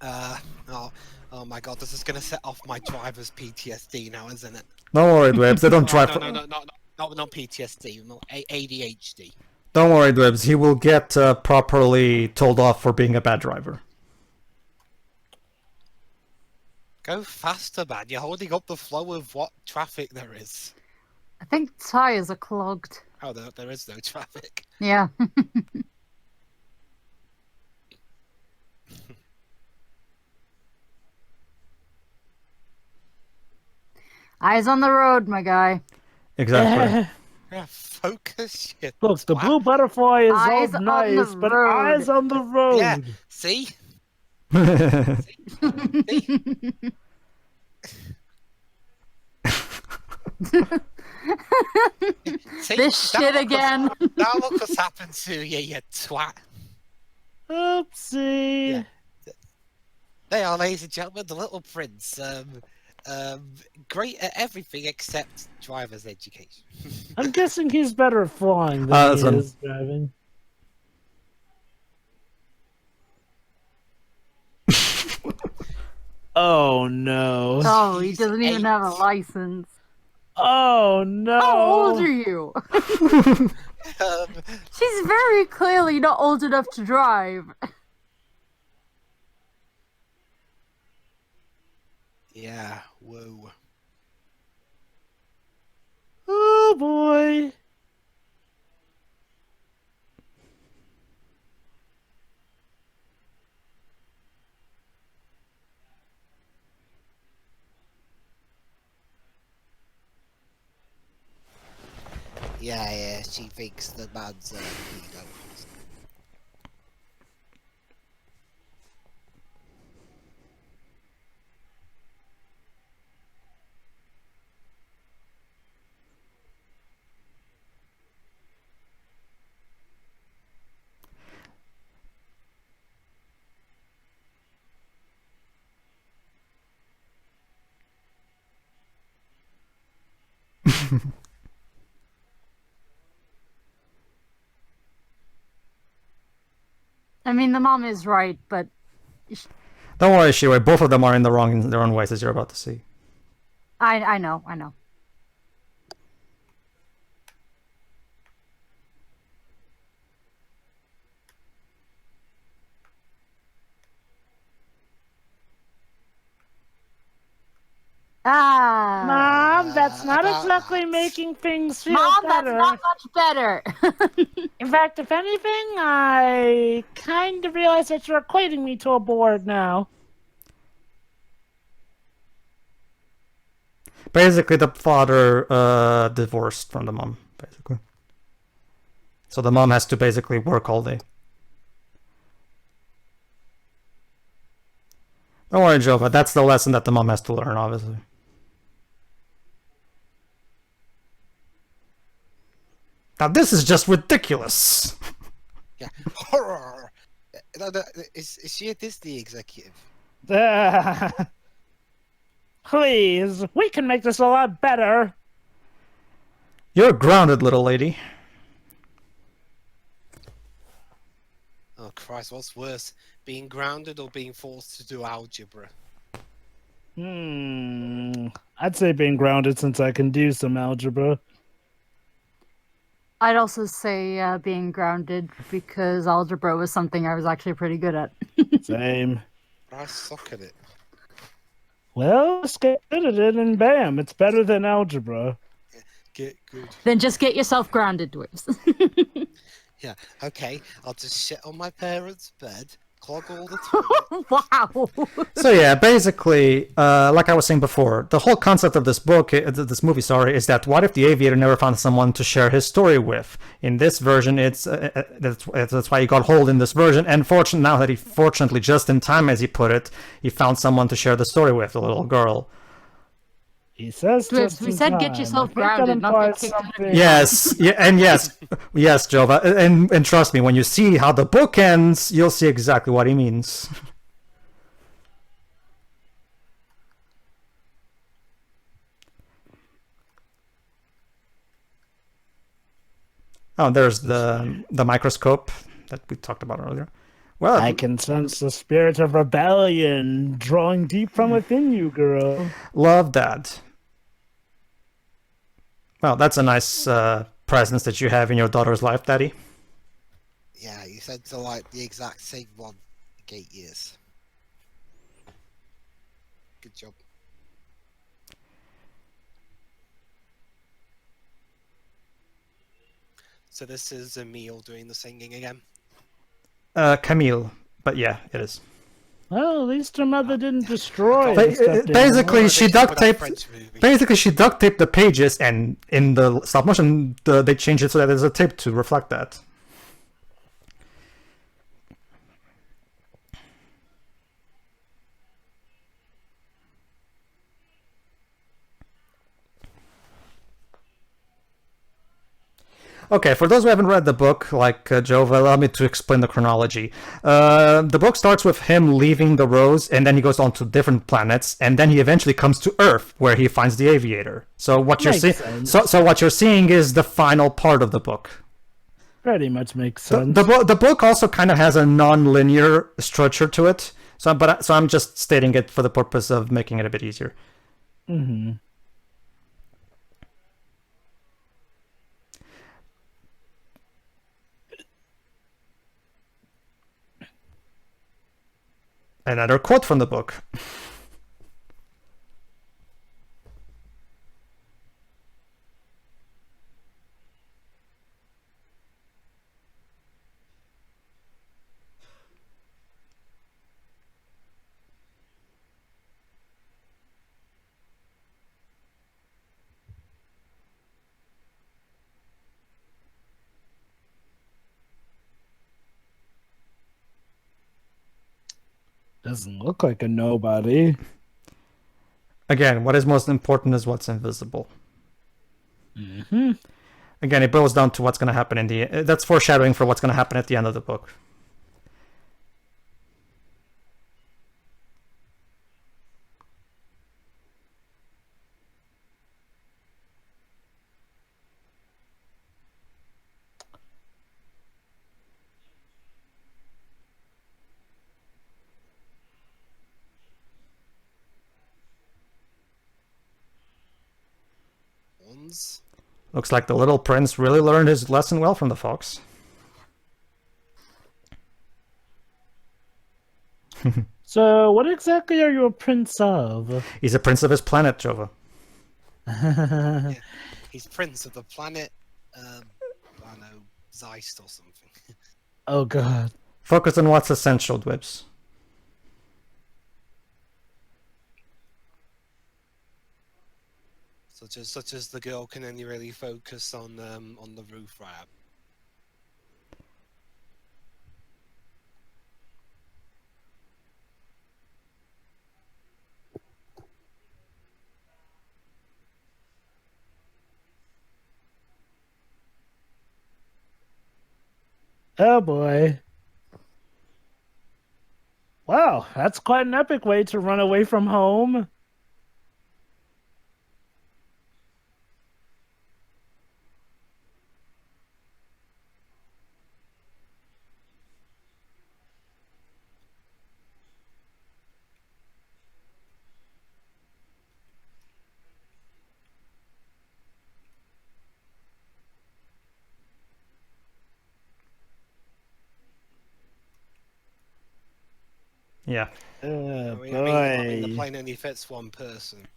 Oh my god, this is gonna set off my driver's PTSD now, isn't it? Don't worry, Dwebs. They don't drive. Not PTSD, no, ADHD. Don't worry, Dwebs. He will get properly told off for being a bad driver. Go faster, man. You're holding up the flow of what traffic there is. I think tires are clogged. Oh, there is no traffic. Yeah. Eyes on the road, my guy. Exactly. Yeah, focus. Shit. Look, the blue butterfly is Eyes all on nice, the but road. eyes on the road. Yeah, see? See? This shit again. Now look what's happened to you, you twat. Oopsie. Yeah. They are, ladies and gentlemen, the little prince. Great at everything except driver's education. I'm guessing he's better at flying than he is driving. Oh no. Oh, he doesn't even have a license. Oh no. How old are you? She's very clearly not old enough to drive. Yeah, whoa. Oh boy. Yeah, she thinks the man's pedo. I mean, the mom is right, but Don't worry, Shiwei. Both of them are in the wrong in their own ways, as you're about to see. I know. Mom, that's not about exactly that. making things feel Mom, better. that's not much better. In fact, if anything, I kind of realize that you're equating me to a board now. Basically, the father divorced from the mom, basically. So the mom has to basically work all day. Don't worry, Jovah. That's the lesson that the mom has to learn, obviously. Now, this is just ridiculous. Yeah. Horror. Is she a Disney executive? Please, we can make this a lot better. You're grounded, little lady. Oh Christ, what's worse, being grounded or being forced to do algebra? I'd say being grounded since I can do some algebra. I'd also say being grounded because algebra was something I was actually pretty good at. Same. But I suck at it. Well, just get good at it and bam, it's better than algebra. Get good. Then just get yourself grounded, dwarves. Yeah, okay, I'll just shit on my parents' bed, clog all the toilet. Wow. So yeah, basically, like I was saying before, the whole concept of this book, this movie, sorry, is that what if the aviator never found someone to share his story with? In this version, that's why he got hold in this version. And fortunately, just in time, as he put it, he found someone to share the story with, a little girl. He says Dwarves, we said get yourself grounded, not get kicked out of the Yes, yeah, and yes, Jovah, and trust me, when you see how the book ends, you'll see exactly what he means. Oh, there's the microscope that we talked about earlier. Well, I can sense the spirit of rebellion drawing deep from within you, girl. Love that. Well, that's a nice presence that you have in your daughter's life, Daddy. Yeah, you said to like the exact same one, like 8 years. Good job. So this is Emil doing the singing again. Camille, but yeah, it is. Well, at least her mother didn't destroy Ba- the stuffed basically, animal. she duct taped. Basically, she duct taped the pages, and in the stop motion, they changed it so that there's a tape to reflect that. Okay, for those who haven't read the book, like Jovah, allow me to explain the chronology. The book starts with him leaving the Rose, and then he goes on to different planets, and then he eventually comes to Earth, where he finds the Aviator. So what you're seeing, so what you're seeing is the final part of the book. Pretty much makes sense. The book also kind of has a non-linear structure to it, so I'm just stating it for the purpose of making it a bit easier. Mm-hmm. Another quote from the book. Doesn't look like a nobody. Again, what is most important is what's invisible. Mm-hmm. Again, it boils down to what's going to happen in the... That's foreshadowing for what's going to happen at the end of the book. Looks like the little prince really learned his lesson well from the fox. So, what exactly are you a prince of? He's a prince of his planet, Jovah. Yeah. He's prince of the planet, I don't know, Zeist or something. Oh god. Focus on what's essential, Dwibs. Such as the girl can only really focus on the roof right. Oh boy. Wow, that's quite an epic way to run away from home. Yeah. Oh I boy. mean, the plane only fits one person.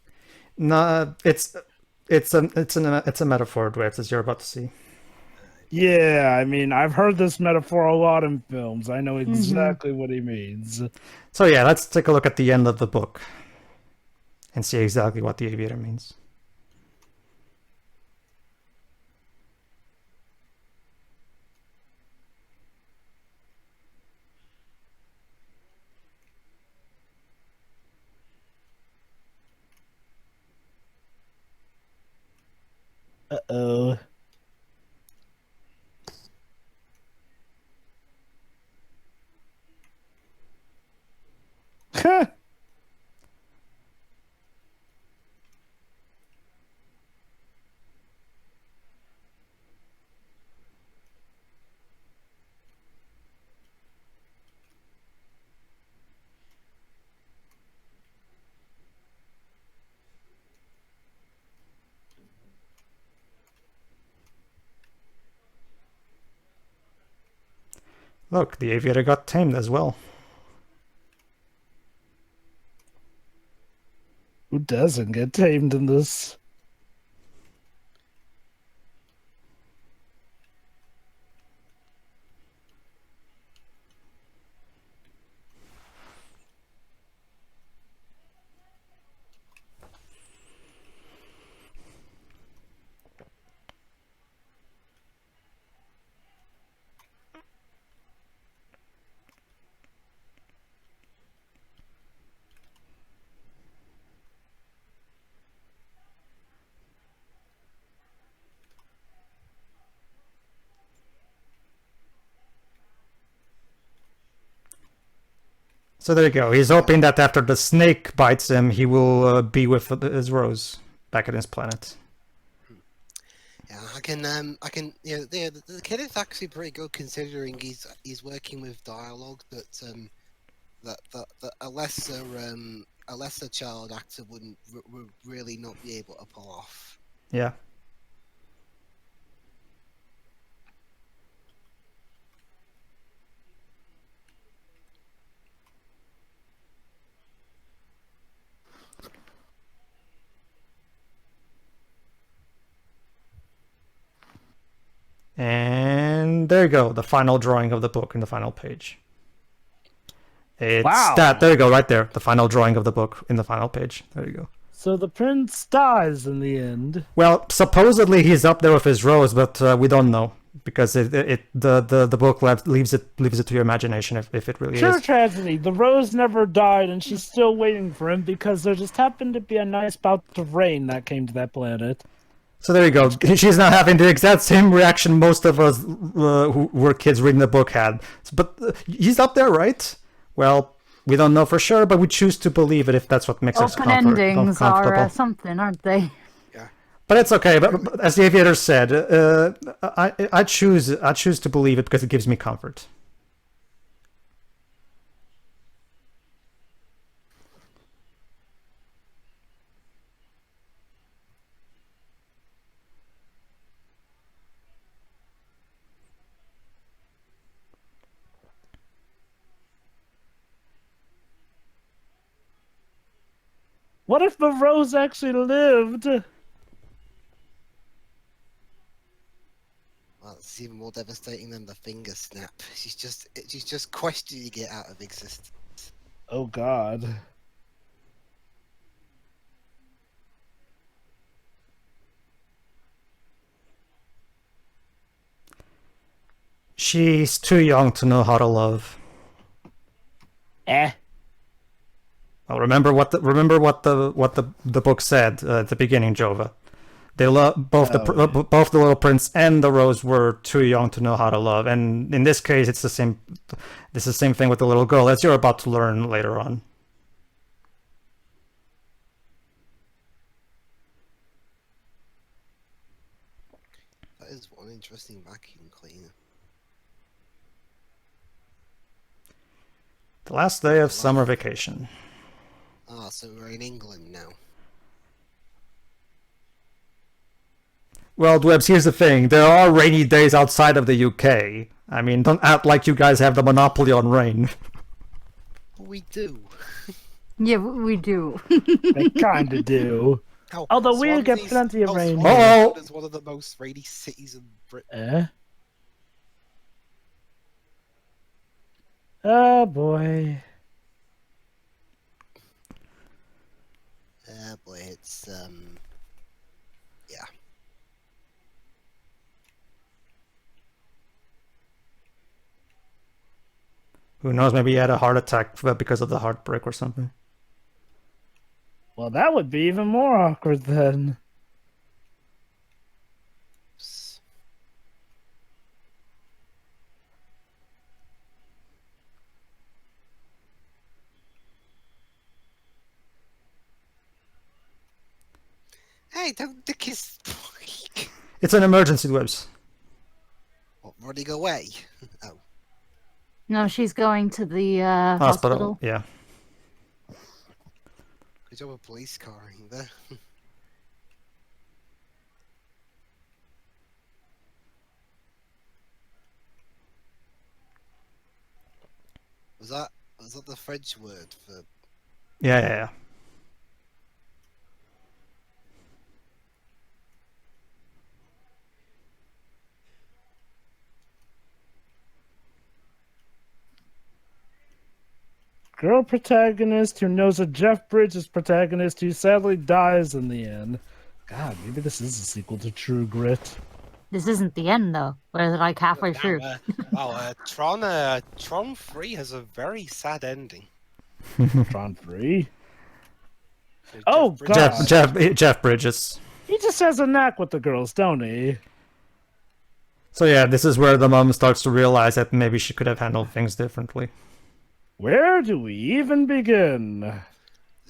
No, it's a metaphor, Dwibs, as you're about to see. Yeah, I mean, I've heard this metaphor a lot in films. I know exactly what he means. So yeah, let's take a look at the end of the book and see exactly what the aviator means. Uh-oh. Look, the aviator got tamed as well. Who doesn't get tamed in this? So there you go. He's hoping that after the snake bites him, he will be with his Rose back at his planet. Yeah, I can, you know, the kid is actually pretty good considering he's working with dialogue that a lesser child actor would really not be able to pull off. Yeah. And there you go, the final drawing of the book in the final page. It's Wow. that. There you go, right there. The final drawing of the book in the final page. There you go. So the prince dies in the end. Well, supposedly he's up there with his Rose, but we don't know because the book leaves it to your imagination if it really Pure is. tragedy. The rose never died, and she's still waiting for him because there just happened to be a nice bout of rain that came to that planet. So there you go. She's not having the exact same reaction most of us who were kids reading the book had. But he's up there, right? Well, we don't know for sure, but we choose to believe it if that's what makes us Open endings comfortable. are something, aren't they? But it's okay. But as the aviator said, I choose to believe it because it gives me comfort. What if the rose actually lived? Well, it's even more devastating than the finger snap. She's just questioning it out of existence. Oh God. She's too young to know how to love. Well, remember what the book said at the beginning, Jovah. They love both both the little prince and the rose were too young to know how to love, and in this case, it's the same. This is the same thing with the little girl, as you're about to learn later on. That is one interesting vacuum cleaner. The last day of summer vacation. Ah, so we're in England now. Well, Dwebs, here's the thing. There are rainy days outside of the UK. I mean, don't act like you guys have the monopoly on rain. We do. Yeah, we do. They kind of do. Although we get plenty of rain. Oh, it's one of the most rainy cities in Britain. Oh boy. Boy, it's yeah. Who knows? Maybe he had a heart attack because of the heartbreak or something. Well, that would be even more awkward then. Hey, don't the kiss. It's an emergency, Dwebs. What, running away? Oh. No, she's going to the hospital. Yeah. Good job of police carring there. Was that the French word for? Yeah. Girl protagonist who knows a Jeff Bridges protagonist who sadly dies in the end. God, maybe this is a sequel to True Grit. This isn't the end, though. We're like halfway through. Tron 3 has a very sad ending. Tron 3? Oh, God. Jeff Bridges. He just has a knack with the girls, don't he? So yeah, this is where the mom starts to realize that maybe she could have handled things differently. Where do we even begin?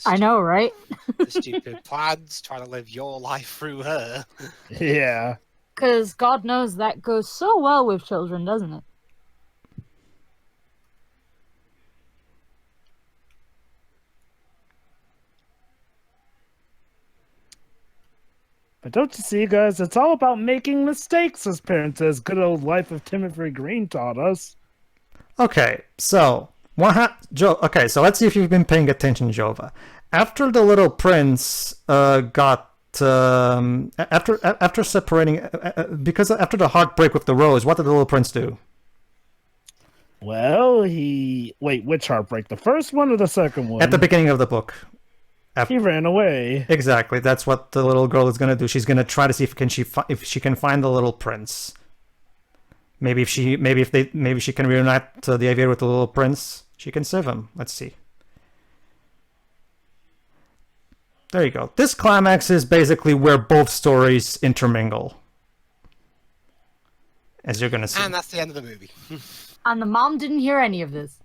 I know, right? The stupid plans, trying to live your life through her. Yeah. Because God knows that goes so well with children, doesn't it? But don't you see, guys, it's all about making mistakes as parents, as good old Life of Timothy Green taught us. Okay, so okay, so let's see if you've been paying attention, Jovah. After the little prince got after separating because after the heartbreak with the rose, what did the little prince do? Well, wait, which heartbreak? The first one or the second one? At the beginning of the book. He ran away. Exactly. That's what the little girl is going to do. She's going to try to see if she can find the little prince. Maybe she can reunite the aviator with the little prince. She can save him. Let's see. There you go. This climax is basically where both stories intermingle, as you're going to see. And that's the end of the movie. And the mom didn't hear any of this.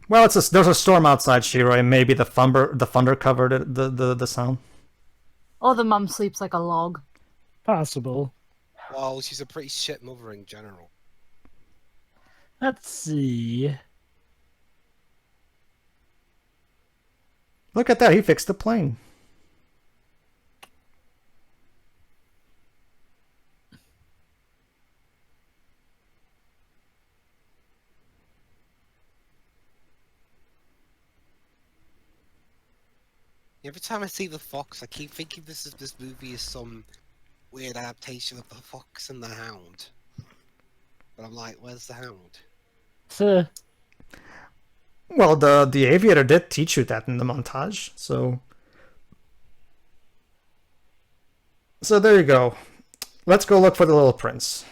Well, there's a storm outside, Shiro, and maybe the thunder covered the sound. Or the mum sleeps like a log. Possible. Well, she's a pretty shit mother in general. Let's see. Look at that, he fixed the plane. Every time I see the fox, I keep thinking this movie is some weird adaptation of the Fox and the Hound. But I'm like, where's the Hound? So, Well, the aviator did teach you that in the montage, so there you go. Let's go look for the little prince.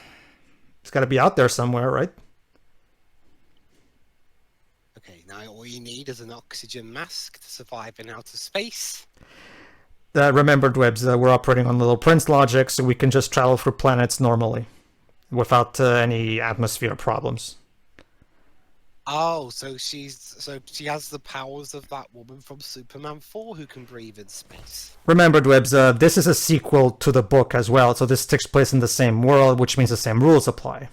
It's got to be out there somewhere, right? Okay, now all you need is an oxygen mask to survive in outer space. Remember, Dwebs, we're operating on Little Prince logic, so we can just travel through planets normally, without any atmosphere problems. Oh, so she has the powers of that woman from Superman 4 who can breathe in space. Remember, Dwebs, this is a sequel to the book as well, so this takes place in the same world, which means the same rules apply.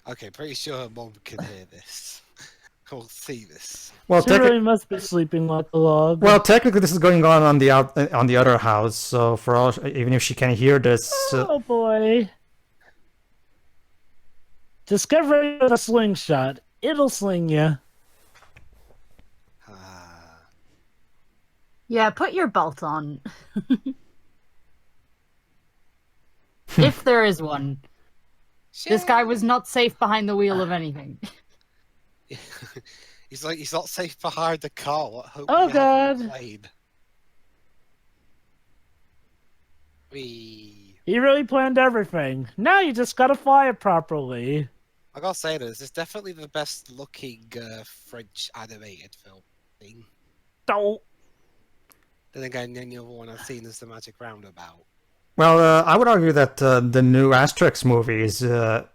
Okay, pretty sure her mom can hear this. Or see this. Well, she really must be sleeping like a log. Well, technically, this is going on the other house. So for all, even if she can hear this, oh boy! Discovery of a slingshot. It'll sling you. Yeah, put your belt on. If there is one. This guy was not safe behind the wheel of anything. He's not safe behind the car. Oh god! He really planned everything. Now you just gotta fly it properly. I gotta say this is definitely the best looking French animated film thing. Don't. Then again, the only other one I've seen is The Magic Roundabout. Well, I would argue that the new Asterix movie is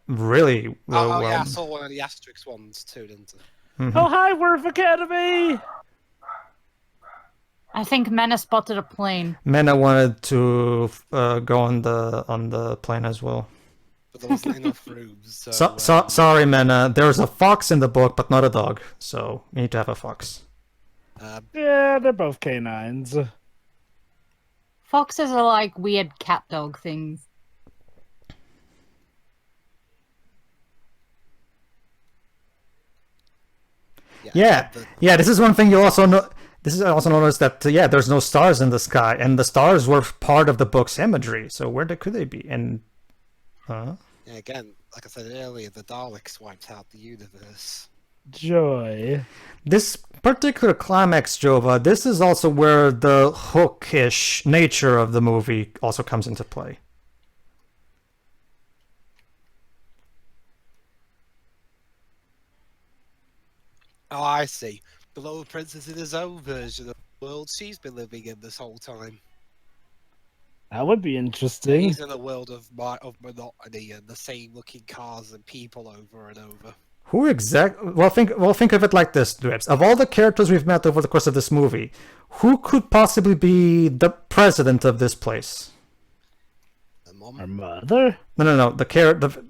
really well. Yeah, I saw one of the Asterix ones too, didn't I? Mm-hmm. Oh hi, Worf Academy! I think Mena spotted a plane. Mena wanted to go on the plane as well. But there wasn't enough rooms. Sorry, Mena. There's a fox in the book, but not a dog. So you need to have a fox. Yeah, they're both canines. Foxes are like weird cat dog things. Yeah. This is one thing you also know. This is also notice that there's no stars in the sky, and the stars were part of the book's imagery. So where could they be? And yeah, again, like I said earlier, the Daleks wiped out the universe. Joy. This particular climax, Jovah, this is also where the hookish nature of the movie also comes into play. Oh, I see. The Little Prince is in his own version of the world she's been living in this whole time. That would be interesting. He's in a world of monotony and the same looking cars and people over and over. Who exactly? Well, think of it like this, Dwebs. Of all the characters we've met over the course of this movie, who could possibly be the president of this place? Our mother? No.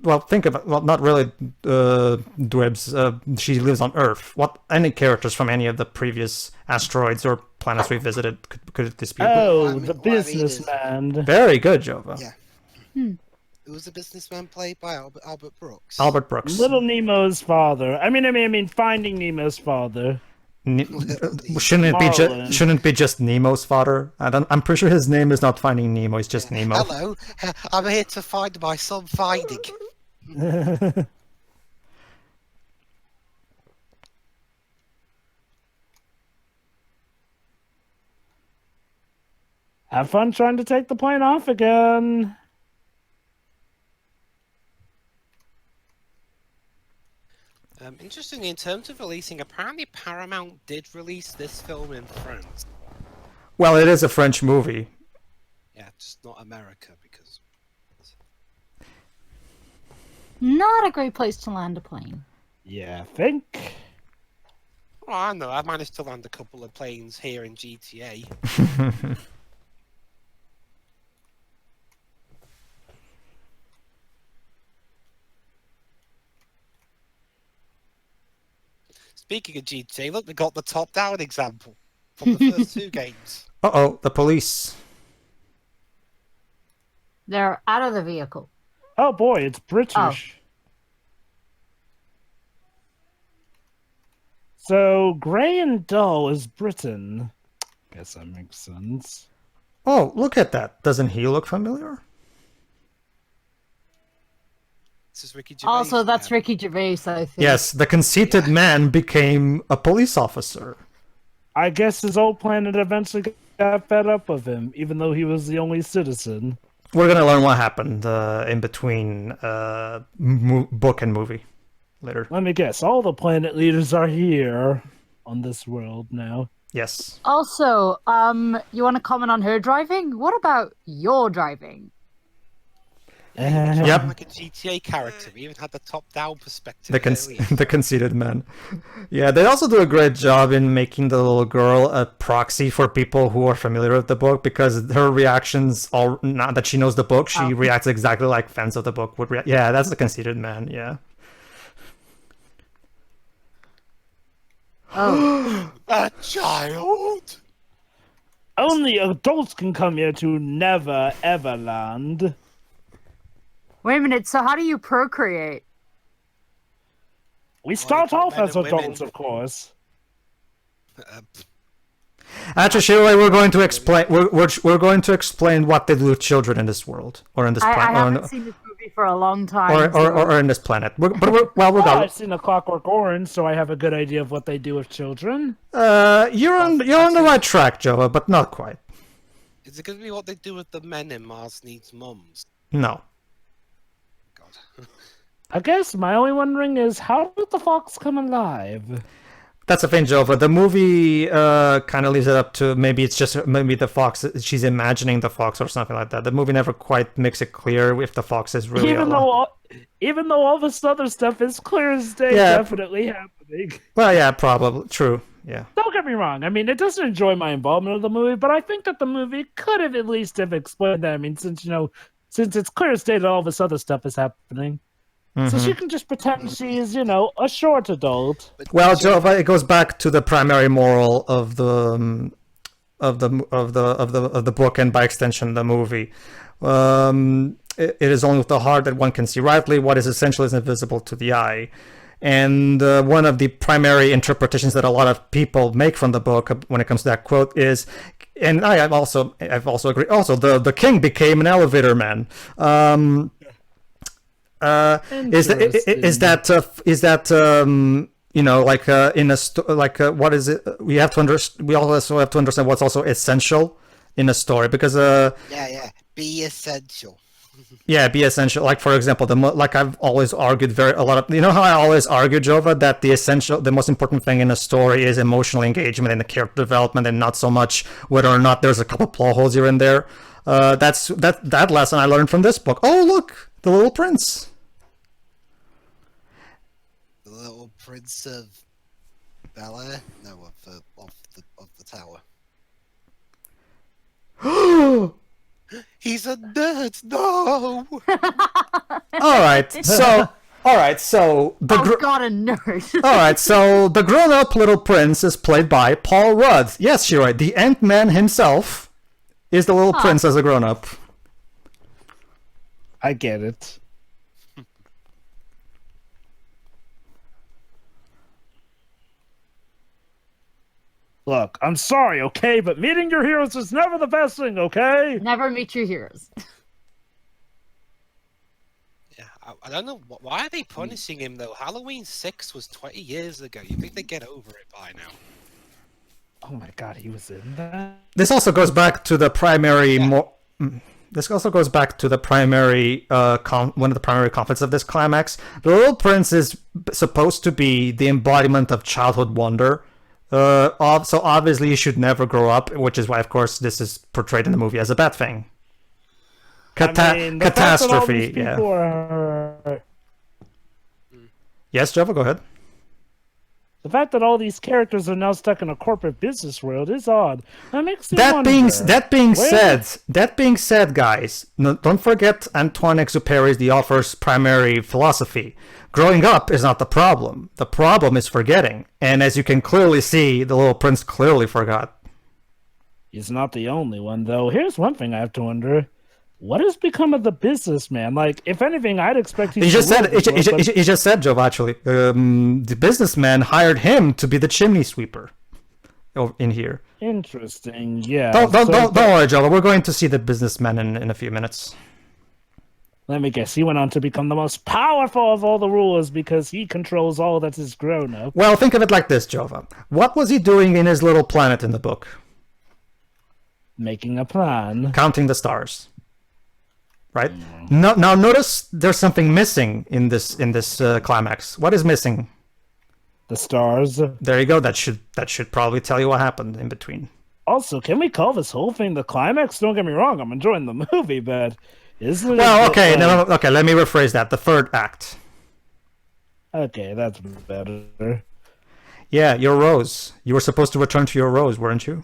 Well, think of it. Well, not really. Dwebs. She lives on Earth. What? Any characters from any of the previous asteroids or planets we visited could this be? Oh, the businessman. Very good, Jovah. Yeah. It was a businessman played by Albert Brooks. Albert Brooks. Little Nemo's father. I mean, Finding Nemo's father. Shouldn't it be just Nemo's father? I'm pretty sure his name is not Finding Nemo. It's just Nemo. Hello, I'm here to find my son Finding. Have fun trying to take the plane off again. Interestingly, in terms of releasing, apparently Paramount did release this film in France. Well, it is a French movie. Yeah, just not America, because... Not a great place to land a plane. Yeah, I think. Well, I know, I've managed to land a couple of planes here in GTA. Speaking of GTA, look, they got the top-down example from the first two games. Uh-oh, the police. They're out of the vehicle. Oh boy, it's British. Oh. So grey and dull is Britain. Guess that makes sense. Oh, look at that. Doesn't he look familiar? This is Ricky Gervais. Also, that's Ricky Gervais, I think. Yes, the conceited man became a police officer. I guess his old planet eventually got fed up with him, even though he was the only citizen. We're gonna learn what happened in between book and movie later. Let me guess, all the planet leaders are here on this world now. Yes. Also, you want to comment on her driving? What about your driving? Yep. Like a GTA character. We even had the top-down perspective. The conceited man. Yeah, they also do a great job in making the little girl a proxy for people who are familiar with the book, because her reactions, all now that she knows the book, she reacts exactly like fans of the book would react. Yeah, that's the conceited man. Yeah. Oh. A child. Only adults can come here to Never Everland. Wait a minute, so how do you procreate? We start off men as and women. adults, of course. Actually, Shirley, we're going to explain. We're going to explain what they do with children in this world, or in this I planet, haven't seen this movie for a long time. or in this planet. We're I've seen A Clockwork Orange, so I have a good idea of what they do with children. You're on the right track, Jovah, but not quite. Is it going to be what they do with the men in Mars Needs Mums? No. God. I guess my only wondering is, how did the fox come alive? That's the thing, Jovah. The movie kind of leaves it up to maybe the fox. She's imagining the fox or something like that. The movie never quite makes it clear if the fox is really alive. Even though all this other stuff is clear as day, Yeah. definitely happening. Well, yeah, probably true. Yeah. Don't get me wrong. I mean, it doesn't enjoy my involvement of the movie, but I think that the movie could have at least have explained that. I mean, since it's clear as day that all this other stuff is happening. So she can just pretend she's, a short adult. Well, Jovah, it goes back to the primary moral of the book, and by extension the movie. It is only with the heart that one can see rightly. What is essential is invisible to the eye. And one of the primary interpretations that a lot of people make from the book when it comes to that quote is, and I've also agreed. Also, the king became an elevator man. Is that what is it? We also have to understand what's also essential in a story, because be essential. Yeah, be essential. Like, for example, I've always argued how I always argue, Jovah, that the most important thing in a story is emotional engagement and the character development, and not so much whether or not there's a couple plot holes here and there. That lesson I learned from this book. Oh, look, The Little Prince. The Little Prince of Bel-Air? No, of the tower. He's a nerd. No. All right, so the God, a nerd. all right, so the grown-up Little Prince is played by Paul Rudd. Yes, you're right. The Ant-Man himself is the Little Prince as a grown-up. I get it. Look, I'm sorry, okay? But meeting your heroes is never the best thing, okay? Never meet your heroes. Yeah, I don't know. Why are they punishing him, though? Halloween 6 was 20 years ago. You think they'd get over it by now? Oh my god, he was in that? This also goes back to the primary... This also goes back to the primary, one of the primary conflicts of this climax. The Little Prince is supposed to be the embodiment of childhood wonder. So obviously he should never grow up, which is why, of course, this is portrayed in the movie as a bad thing. Catastrophe, yeah. Yes, Jovah, go ahead. The fact that all these characters are now stuck in a corporate business world is odd. That makes me That wonder. being said, guys, don't forget Antoine de Saint-Exupéry, the author's primary philosophy. Growing up is not the problem. The problem is forgetting. And as you can clearly see, the Little Prince clearly forgot. He's not the only one, though. Here's one thing I have to wonder. what has become of the businessman? Like, if anything, I'd expect He just said, he just said, Joe, actually, the businessman hired him to be the chimney sweeper in here. Interesting, yeah. Don't worry, Joe. We're going to see the businessman in a few minutes. Let me guess, he went on to become the most powerful of all the rulers because he controls all that is grown up. Well, think of it like this, Jovah. What was he doing in his little planet in the book? Making a plan. Counting the stars. Right? Now notice there's something missing in this climax. What is missing? The stars. There you go. That should probably tell you what happened in between. Also, can we call this whole thing the climax? Don't get me wrong, I'm enjoying the movie, but isn't it? Well, okay, okay. Let me rephrase that. The third act. Okay, that's better. Yeah, your rose. You were supposed to return to your rose, weren't you?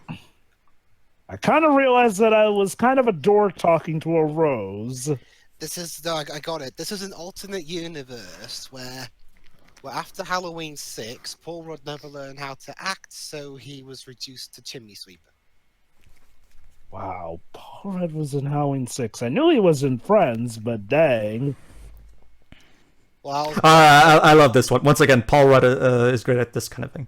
I kind of realized that I was kind of a dork talking to a rose. I got it. This is an alternate universe where after Halloween 6, Paul Rudd never learned how to act, so he was reduced to chimney sweeper. Wow, Paul Rudd was in Halloween 6. I knew he was in Friends, but dang. Well, I love this one. Once again, Paul Rudd is great at this kind of thing.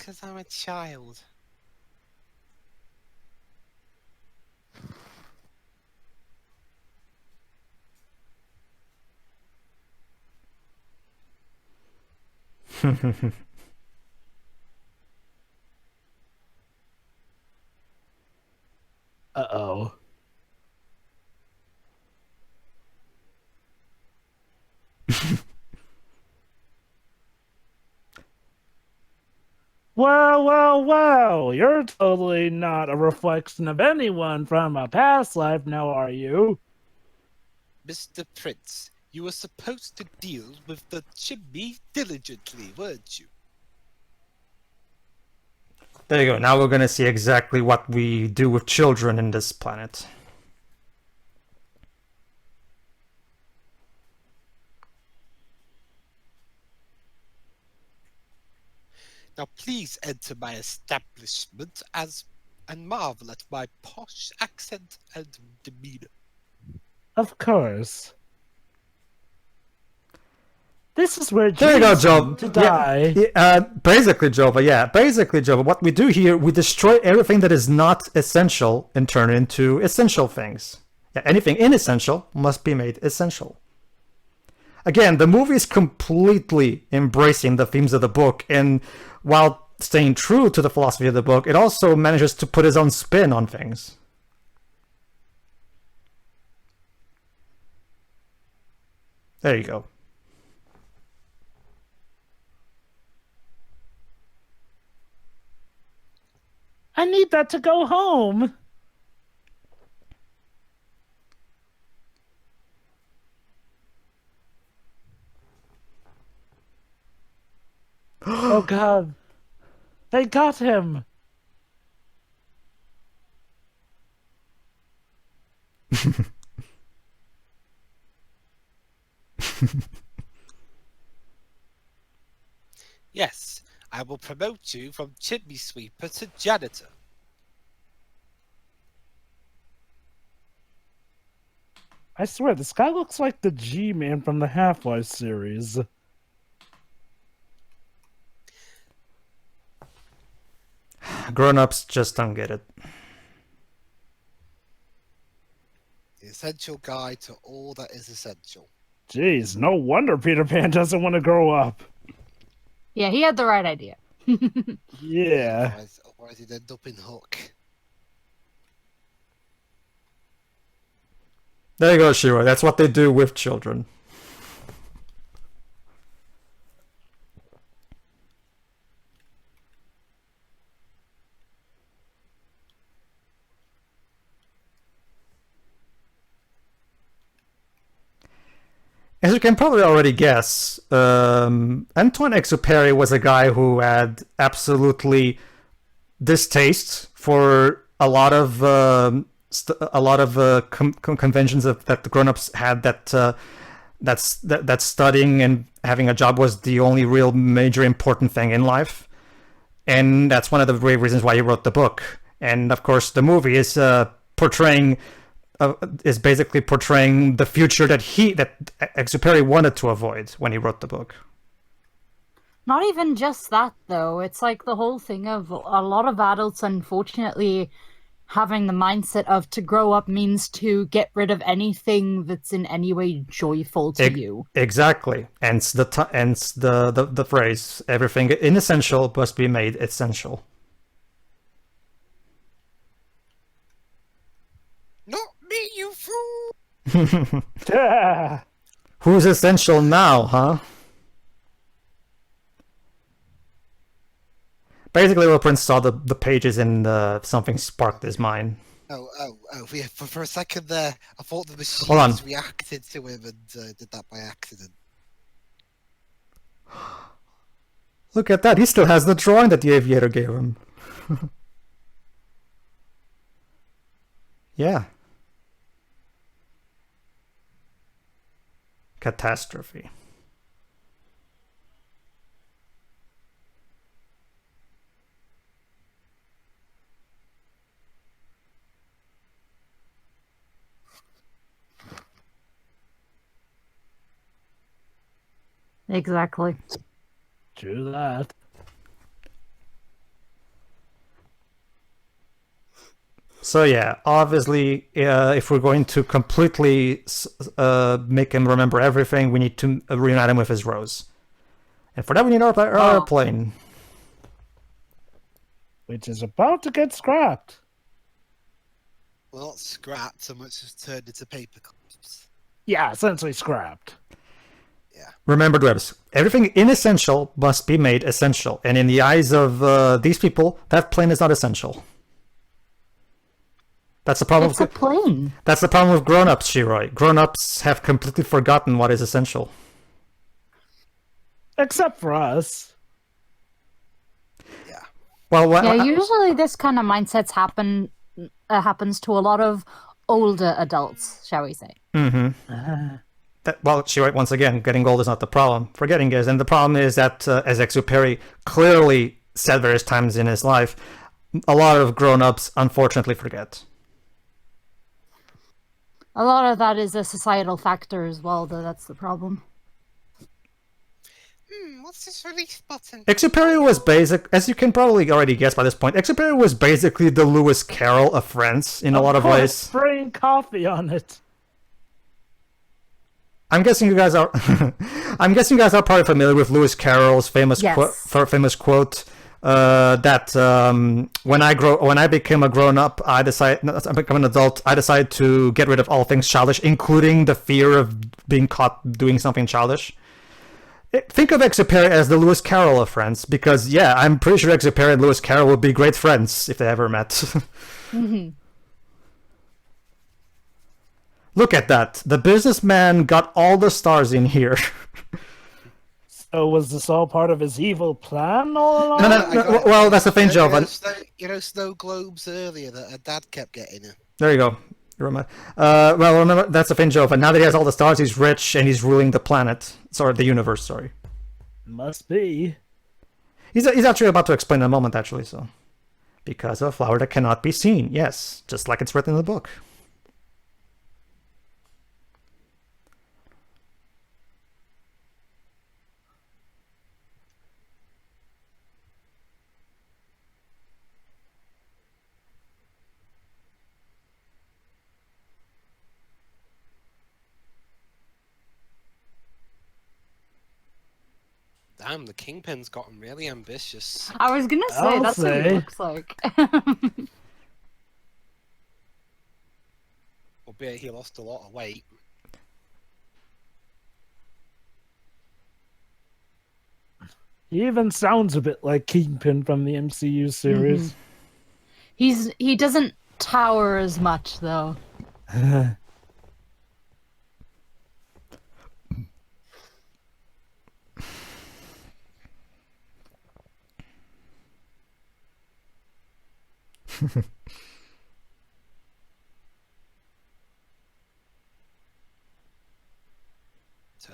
because I'm a child. Uh-oh. Well, you're totally not a reflection of anyone from a past life now, are you? Mr. Prince, you were supposed to deal with the chimney diligently, weren't you? There you go. Now we're going to see exactly what we do with children in this planet. Now please enter my establishment and marvel at my posh accent and demeanor. Of course. This is where There you go, Jesus Joe. to die. Basically, Jovah, what we do here, we destroy everything that is not essential and turn it into essential things. Yeah, anything inessential must be made essential. Again, the movie is completely embracing the themes of the book, and while staying true to the philosophy of the book, it also manages to put its own spin on things. There you go. I need that to go home. Oh God. They got him. Yes, I will promote you from chimney sweeper to janitor. I swear, this guy looks like the G-Man from the Half-Life series. Grown-ups just don't get it. The essential guide to all that is essential. Jeez, no wonder Peter Pan doesn't want to grow up. Yeah, he had the right idea. Yeah. Otherwise he'd end up in Hook. There you go, Shiro. That's what they do with children. As you can probably already guess, Antoine Exupéry was a guy who had absolutely distaste for a lot of conventions that the grown-ups had, that studying and having a job was the only real major important thing in life, and that's one of the great reasons why he wrote the book. And of course, the movie is basically portraying the future that Exupéry wanted to avoid when he wrote the book. Not even just that, though. It's like the whole thing of a lot of adults, unfortunately, having the mindset of to grow up means to get rid of anything that's in any way joyful to you. Exactly. And the phrase, everything inessential must be made essential. Not me, you fool! Who's essential now, huh? Basically, when Prince saw the pages and something sparked his mind. Oh, yeah, for a second there, I thought the machines reacted to him and did that by accident. Look at that, he still has the drawing that the aviator gave him. Yeah. Catastrophe. Exactly. True that. So yeah, obviously, if we're going to completely make him remember everything, we need to reunite him with his Rose. And for that, we need our airplane. Which is about to get scrapped. Well, not scrapped so much as turned into paper clips. Yeah, essentially scrapped. Yeah. Remember, Dwebs, everything inessential must be made essential. And in the eyes of these people, that plane is not essential. That's the problem. It's a plane. That's the problem with grown-ups, Shiroi. Grown-ups have completely forgotten what is essential. Except for us. Yeah. Well, Usually this kind of mindset happens to a lot of older adults, shall we say. Mm-hmm. Well, Shiroi, once again, getting old is not the problem. Forgetting is. And the problem is that, as Exupéry clearly said various times in his life, a lot of grown-ups unfortunately forget. A lot of that is a societal factor as well, though. That's the problem. What's this release button? Exupéry was basic, as you can probably already guess by this point. Exupéry was basically the Lewis Carroll of France in a lot of ways. Spraying coffee on it. I'm guessing you guys are. I'm guessing you guys are probably familiar with Lewis Carroll's famous quote. That when I became a grown up, I become an adult. I decided to get rid of all things childish, including the fear of being caught doing something childish. Think of Exupéry as the Lewis Carroll of France, because yeah, I'm pretty sure Exupéry and Lewis Carroll would be great friends if they ever met. Mm-hmm. Look at that! The businessman got all the stars in here. So was this all part of his evil plan all along? No, well, that's the thing, Jovah. Snow globes earlier that her dad kept getting her. There you go. Remember, that's the thing, Jovah. Now that he has all the stars, he's rich and he's ruling the planet. Sorry, the universe, sorry. Must be. He's actually about to explain in a moment, actually, so. Because of a flower that cannot be seen, yes. Just like it's written in the book. Damn, the Kingpin's gotten really ambitious. I was gonna say, that's what it looks like. Albeit he lost a lot of weight. He even sounds a bit like Kingpin from the MCU series. Mm-hmm. He doesn't tower as much, though. Turn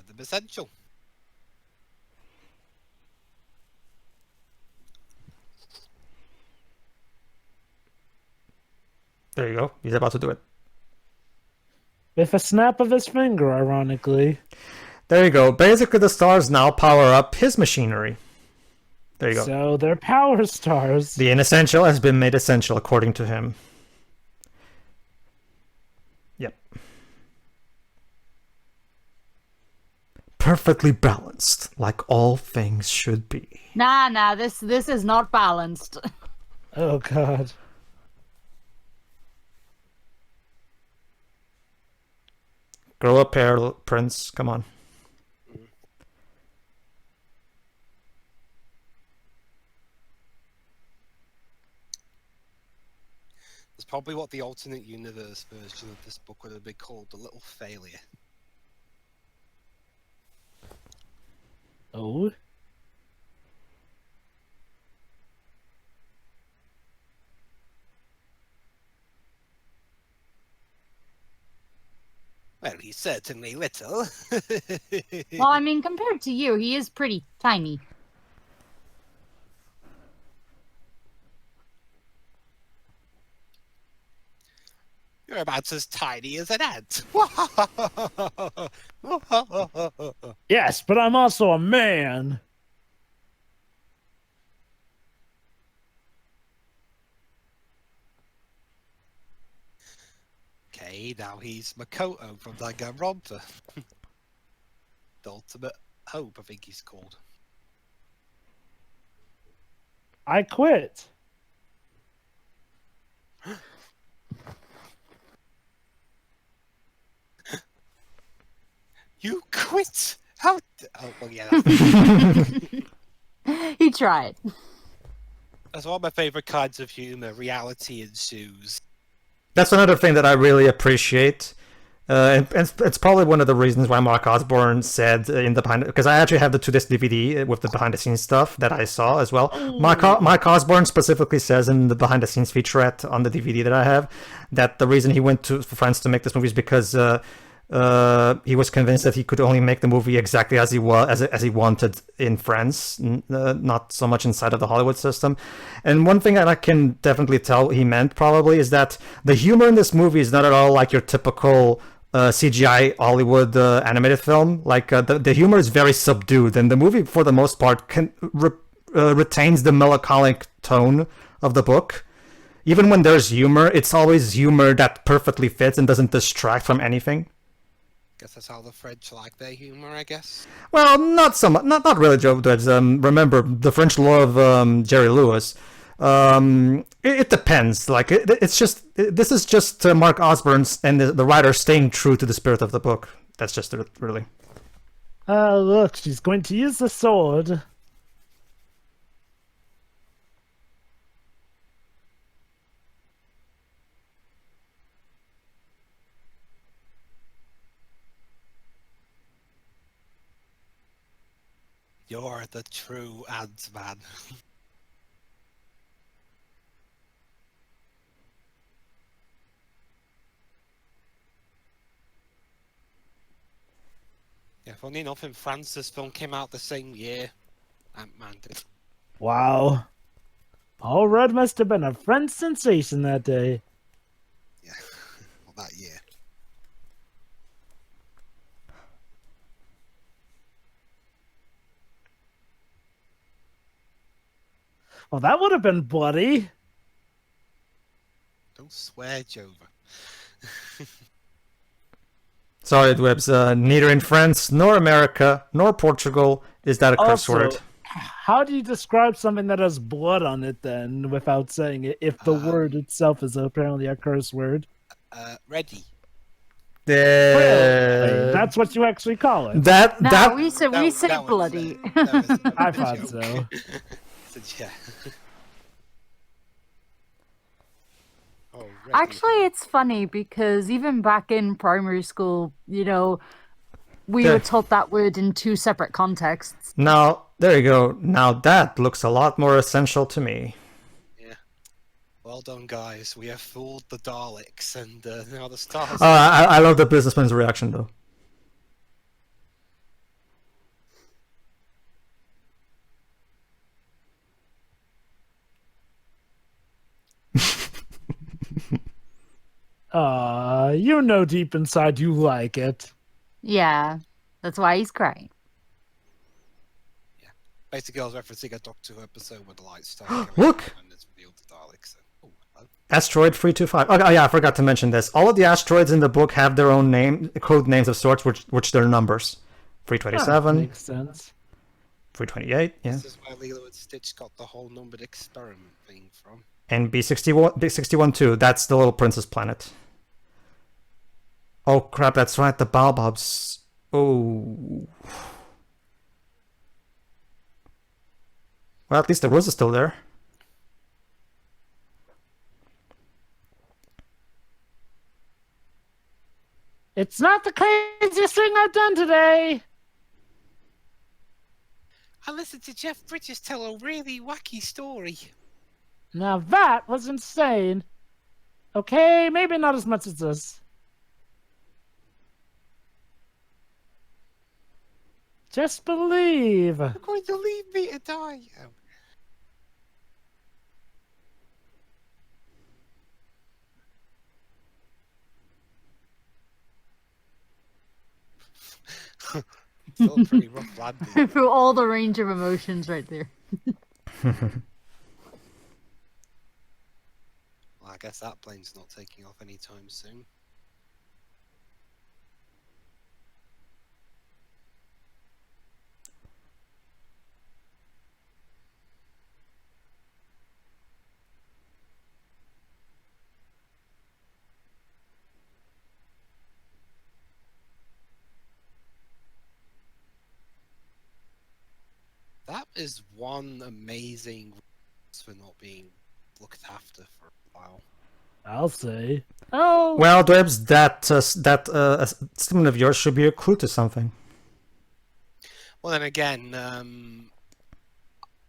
them essential. There you go. He's about to do it. With a snap of his finger, ironically. There you go. Basically, the stars now power up his machinery. There you go. So they're power stars. The inessential has been made essential, according to him. Yep. Perfectly balanced, like all things should be. Nah, this is not balanced. Oh, God. Grow up here, Prince. Come on. It's probably what the alternate universe version of this book would have been called, The Little Failure. Oh? Well, he's certainly little. Well, I mean, compared to you, he is pretty tiny. You're about as tiny as an ant. Yes, but I'm also a man. Okay, now he's Makoto from Danganronpa. The Ultimate Hope, I think he's called. I quit. You quit? How? Oh, well, yeah. That's, He tried. that's one of my favorite kinds of humor. Reality ensues. That's another thing that I really appreciate. And it's probably one of the reasons why Mark Osborne said in the behind, because I actually have the 2-disc DVD with the behind the scenes stuff that I saw as well. Mark Osborne specifically says in the behind the scenes featurette on the DVD that I have that the reason he went to France to make this movie is because he was convinced that he could only make the movie exactly as he wanted in France, not so much inside of the Hollywood system. And one thing that I can definitely tell he meant probably is that the humor in this movie is not at all like your typical CGI Hollywood animated film. Like the humor is very subdued, and the movie for the most part retains the melancholic tone of the book. Even when there's humor, it's always humor that perfectly fits and doesn't distract from anything. Guess that's how the French like their humor, I guess. Well, not so much. Not really, Joe. Remember, the French love Jerry Lewis. It depends. Like it's just this is just Mark Osborne's and the writer staying true to the spirit of the book. That's just it, really. Look, she's going to use the sword. You're the true Ant-Man. Yeah, funny enough, in France, this film came out the same year Ant-Man did. Wow. All Red must have been a French sensation that day. Yeah, well, that year. Well, that would have been bloody. Don't swear, Jovah. Sorry, Dwebs. Neither in France, nor America, nor Portugal is that a curse Also, word. how do you describe something that has blood on it then without saying it if the word itself is apparently a curse word? Ready. That's what you actually call it. We say that bloody. I thought so. Yeah. Oh, ready. Actually, it's funny because even back in primary school, we were taught that word in two separate contexts. Now, there you go. Now that looks a lot more essential to me. Yeah. Well done, guys. We have fooled the Daleks, and now the stars. I love the businessman's reaction, though. You know deep inside you like it. Yeah, that's why he's crying. Basically, I was referencing a Doctor Who episode where the lights start going Look! and it's revealed the Daleks. Oh, hello. Asteroid 325. Oh, yeah, I forgot to mention this. All of the asteroids in the book have their own name, code names of sorts, which they're numbers. 327, Makes sense. 328, yeah. This is where Lilo and Stitch got the whole numbered experiment thing from. And B61 too. That's the little princess planet. Oh crap, that's right, the Baobabs. Oh. Well, at least the rose is still there. It's not the craziest thing I've done today. I listened to Jeff Bridges tell a really wacky story. Now that was insane. Okay, maybe not as much as this. Just believe. You're going to leave me to die. Still a pretty rough landing. Through all the range of emotions right there. Well, I guess that plane's not taking off anytime soon. That is one amazing reason for not being looked after for a while. I'll say. Oh. Well, Dwebs, that statement of yours should be a clue to something. Well, then again,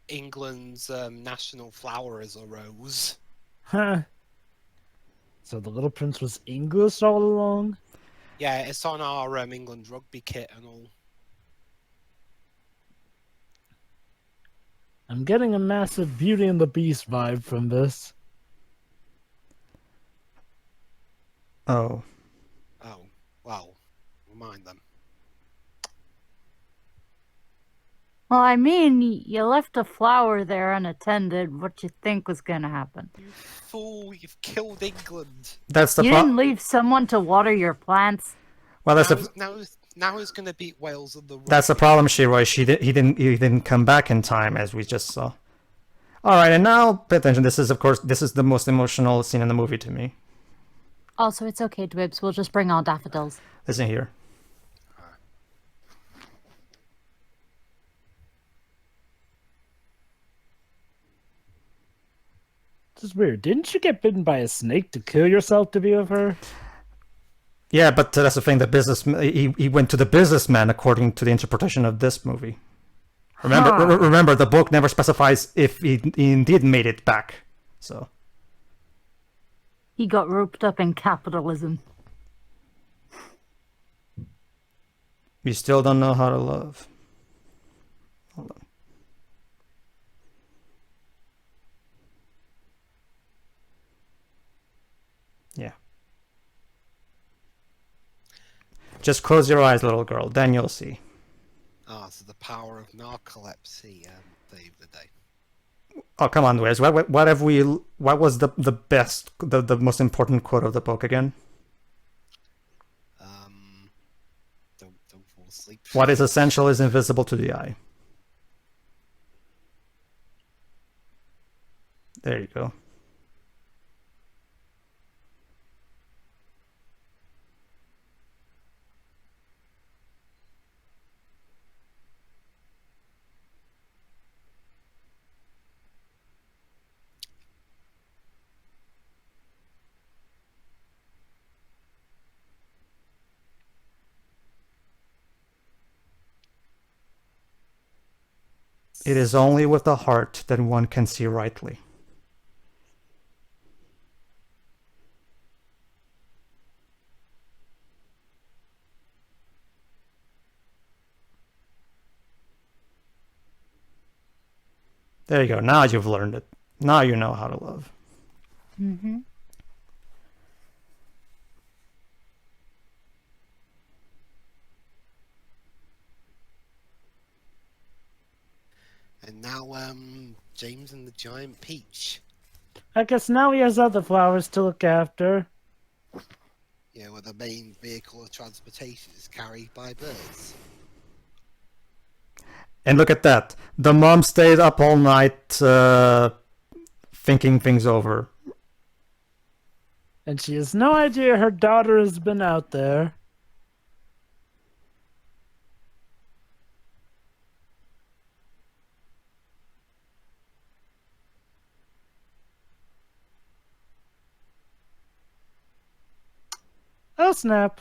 England's national flower is a rose. Huh. So the little prince was English all along? Yeah, it's on our England rugby kit and all. I'm getting a massive Beauty and the Beast vibe from this. Oh. Oh, well, remind them. Well, I mean, you left a flower there unattended. What you think was gonna happen? You fool, you've killed England. That's the You problem. didn't leave someone to water your plants. Well, that's Now who's going to beat Wales in the rugby? that's the problem, Shiroi. He didn't come back in time, as we just saw. All right, and now pay attention. This is, of course, the most emotional scene in the movie to me. Also, it's okay, Dwibs. We'll just bring all daffodils. Listen here. This is weird. Didn't you get bitten by a snake to kill yourself to be with her? Yeah, but that's the thing. He went to the businessman according to the interpretation of this movie. Remember, the book never specifies if he indeed made it back. So He got roped up in capitalism. you still don't know how to love. Hold on. Yeah. Just close your eyes, little girl. Then you'll see. Ah, so the power of narcolepsy saved the day. Oh, come on, Wes. What have we? What was the best, the most important quote of the book again? Don't fall asleep. What is essential is invisible to the eye. There you go. It is only with the heart that one can see rightly. There you go. Now you've learned it. Now you know how to love. Mm-hmm. And now, James and the Giant Peach. I guess now he has other flowers to look after. Yeah, where the main vehicle of transportation is carried by birds. And look at that. The mom stayed up all night thinking things over. And she has no idea her daughter has been out there. Oh, snap.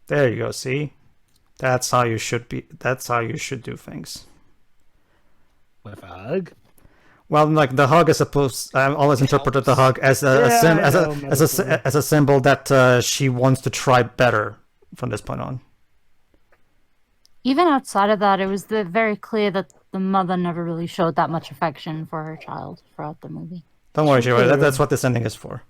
There you go, see? That's how you should be. That's how you should do things. With a hug? Well, like the hug is supposed. I've always interpreted the hug as a symbol that she wants to try better from this point on. Even outside of that, it was very clear that the mother never really showed that much affection for her child throughout the movie. Don't worry, Shiva. That's what this ending is for.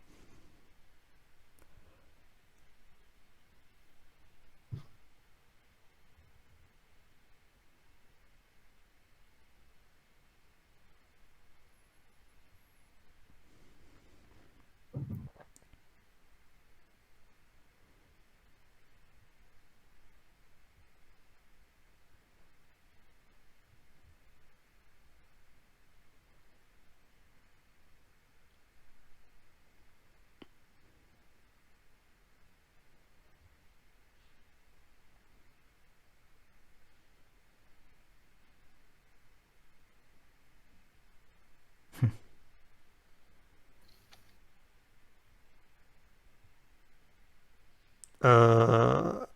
No.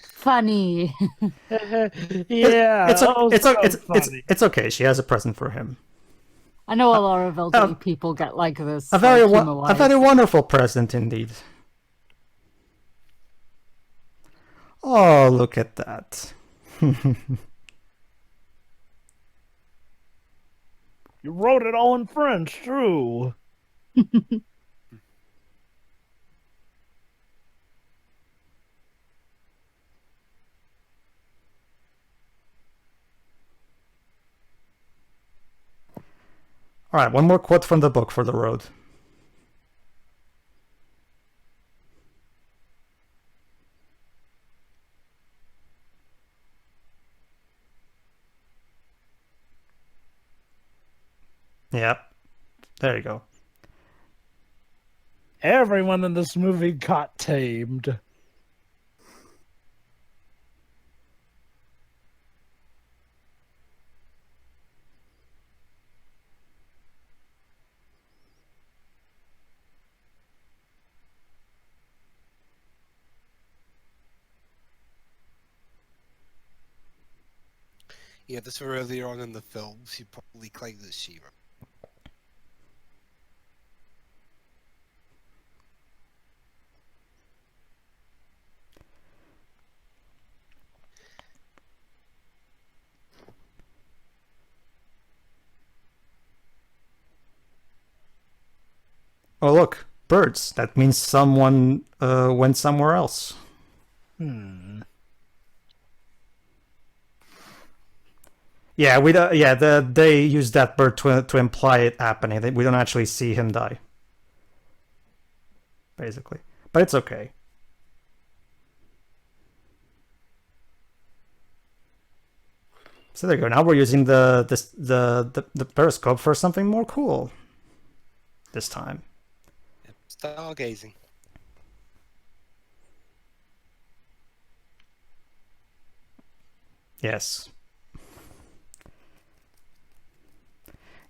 Funny. Yeah. It's okay. She has a present for him. I know a lot of elderly people get like this. A very wonderful present indeed. Oh, look at that. You wrote it all in French, true. All right, one more quote from the book for the road. Yep. There you go. Everyone in this movie got tamed. Yeah, this were earlier on in the film. She probably claimed that She-Ra. Oh, look, birds. That means someone went somewhere else. Yeah, we don't. Yeah, they use that bird to imply it happening. We don't actually see him die, basically. But it's okay. So there you go. Now we're using the periscope for something more cool. this time. Stargazing. Yes.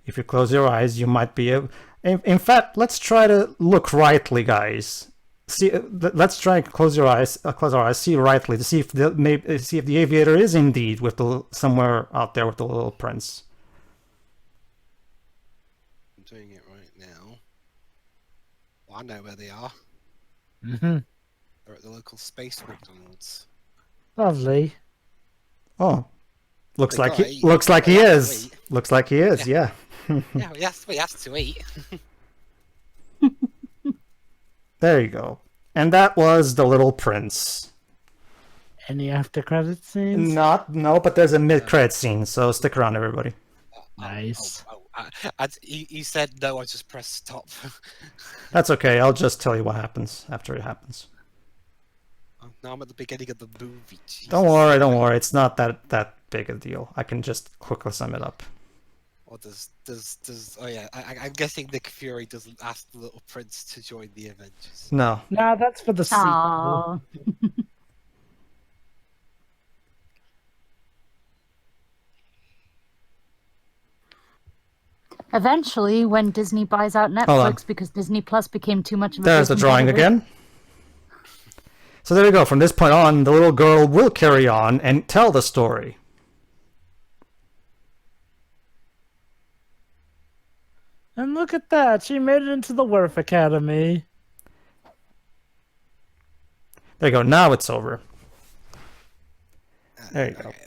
If you close your eyes, you might be able... In fact, let's try to look rightly, guys. See, let's try and close your eyes. Close our eyes. See rightly to see if the aviator is indeed with somewhere out there with the little prince. I'm doing it right now. Well, I know where they are. Mm-hmm. They're at the local space McDonald's. Lovely. Oh, looks They like gotta he eat. looks like They he have to is. eat. Looks like he is. Yeah. Yeah, he has to eat. There you go. And that was the little prince. Any after credit scenes? No, but there's a mid-credit scene, so stick around, everybody. Nice. You said no, I just pressed stop. That's okay. I'll just tell you what happens after it happens. Now I'm at the beginning of the movie. Jesus. Don't worry. It's not that big a deal. I can just quickly sum it up. Or does oh yeah, I'm guessing Nick Fury doesn't ask the little prince to join the Avengers. No. Nah, that's for the sequel. Aww. Eventually, when Disney buys out Netflix because Disney Plus became too much of a There's the big drawing competitor. again. So there you go. From this point on, the little girl will carry on and tell the story. And look at that. She made it into the Worf Academy. There you go. Now it's over. There you go. Okay.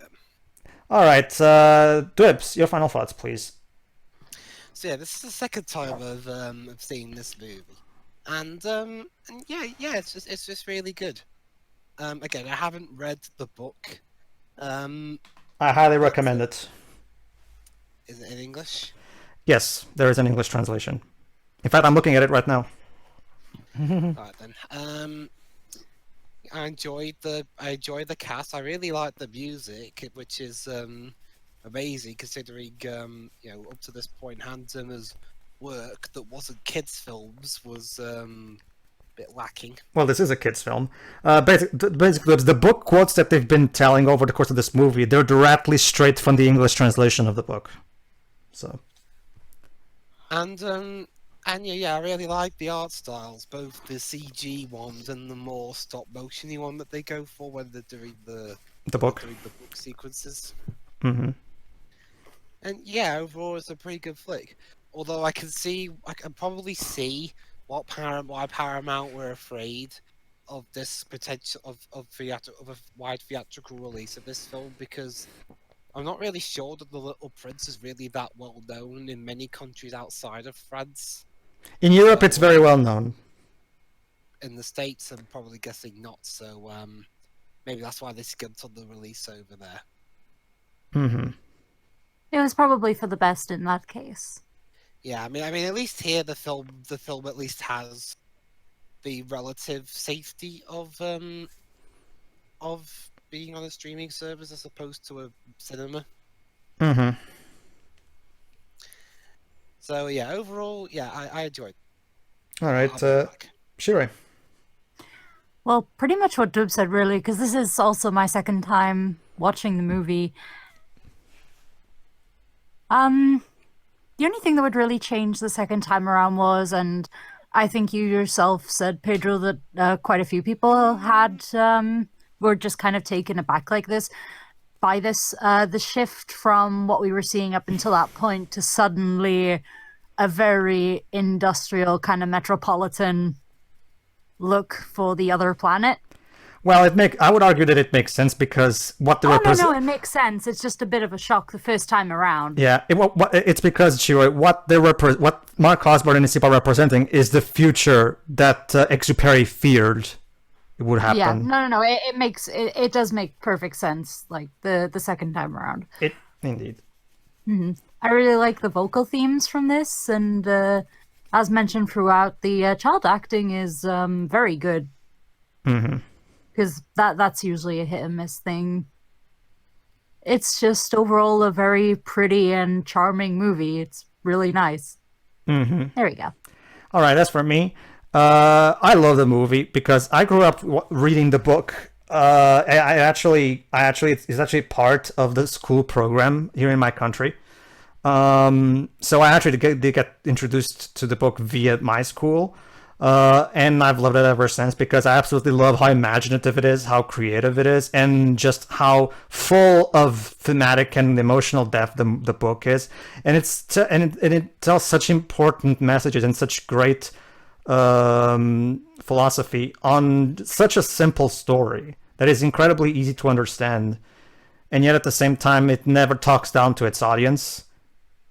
All right. Dibs, your final thoughts, please. So yeah, this is the second time I've seen this movie, and yeah, it's just really good. Again, I haven't read the book. I highly recommend it. Is it in English? Yes, there is an English translation. In fact, I'm looking at it right now. Right then. I enjoyed the cast. I really liked the music, which is amazing considering up to this point Hans Zimmer's work that wasn't kids films was a bit lacking. Well, this is a kids film. Basically, the book quotes that they've been telling over the course of this movie, they're directly straight from the English translation of the book. So. And yeah, I really like the art styles, both the CG ones and the more stop motiony one that they go for when they're doing the book sequences. Mm-hmm. And yeah, overall it's a pretty good flick. Although I can probably see why Paramount were afraid of this potential of a wide theatrical release of this film, because I'm not really sure that The Little Prince is really that well known in many countries outside of France. In Europe, it's very well known. In the States, I'm probably guessing not. So maybe that's why they skipped on the release over there. Mm-hmm. It was probably for the best in that case. Yeah, I mean, at least here the film at least has the relative safety of being on a streaming service as opposed to a cinema. Mm-hmm. So yeah, overall, yeah, I enjoyed. All right, Shirei. Well, pretty much what Dub said, really, because this is also my second time watching the movie. The only thing that would really change the second time around was, and I think you yourself said, Pedro, that quite a few people were just kind of taken aback like this by this, the shift from what we were seeing up until that point to suddenly a very industrial kind of metropolitan look for the other planet. Well, I would argue that it makes sense because what the No, it makes sense. It's just a bit of a shock the first time around. Yeah, it's because Shiroi, what Mark Osborne and his people are representing is the future that Exupéry feared it would happen. Yeah, no. It does make perfect sense. Like the second time around. It indeed. Mm-hmm. I really like the vocal themes from this, and as mentioned throughout, the child acting is very good. Mm-hmm. Because that's usually a hit and miss thing. It's just overall a very pretty and charming movie. It's really nice. Mm-hmm. There we go. All right, as for me, I love the movie because I grew up reading the book. It's actually part of the school program here in my country. So I actually did get introduced to the book via my school. And I've loved it ever since because I absolutely love how imaginative it is, how creative it is, and just how full of thematic and emotional depth the book is. And it tells such important messages and such great philosophy on such a simple story that is incredibly easy to understand, and yet at the same time it never talks down to its audience.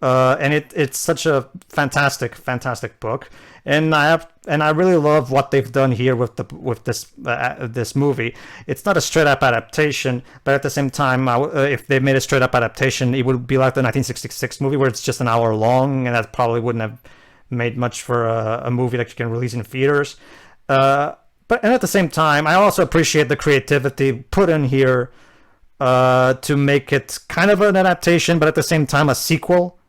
And it's such a fantastic book, and I really love what they've done here with this movie. It's not a straight up adaptation, but at the same time, if they made a straight up adaptation, it would be like the 1966 movie where it's just an hour long, and that probably wouldn't have made much for a movie that you can release in theaters. And at the same time, I also appreciate the creativity put in here to make it kind of an adaptation, but at the same time a sequel.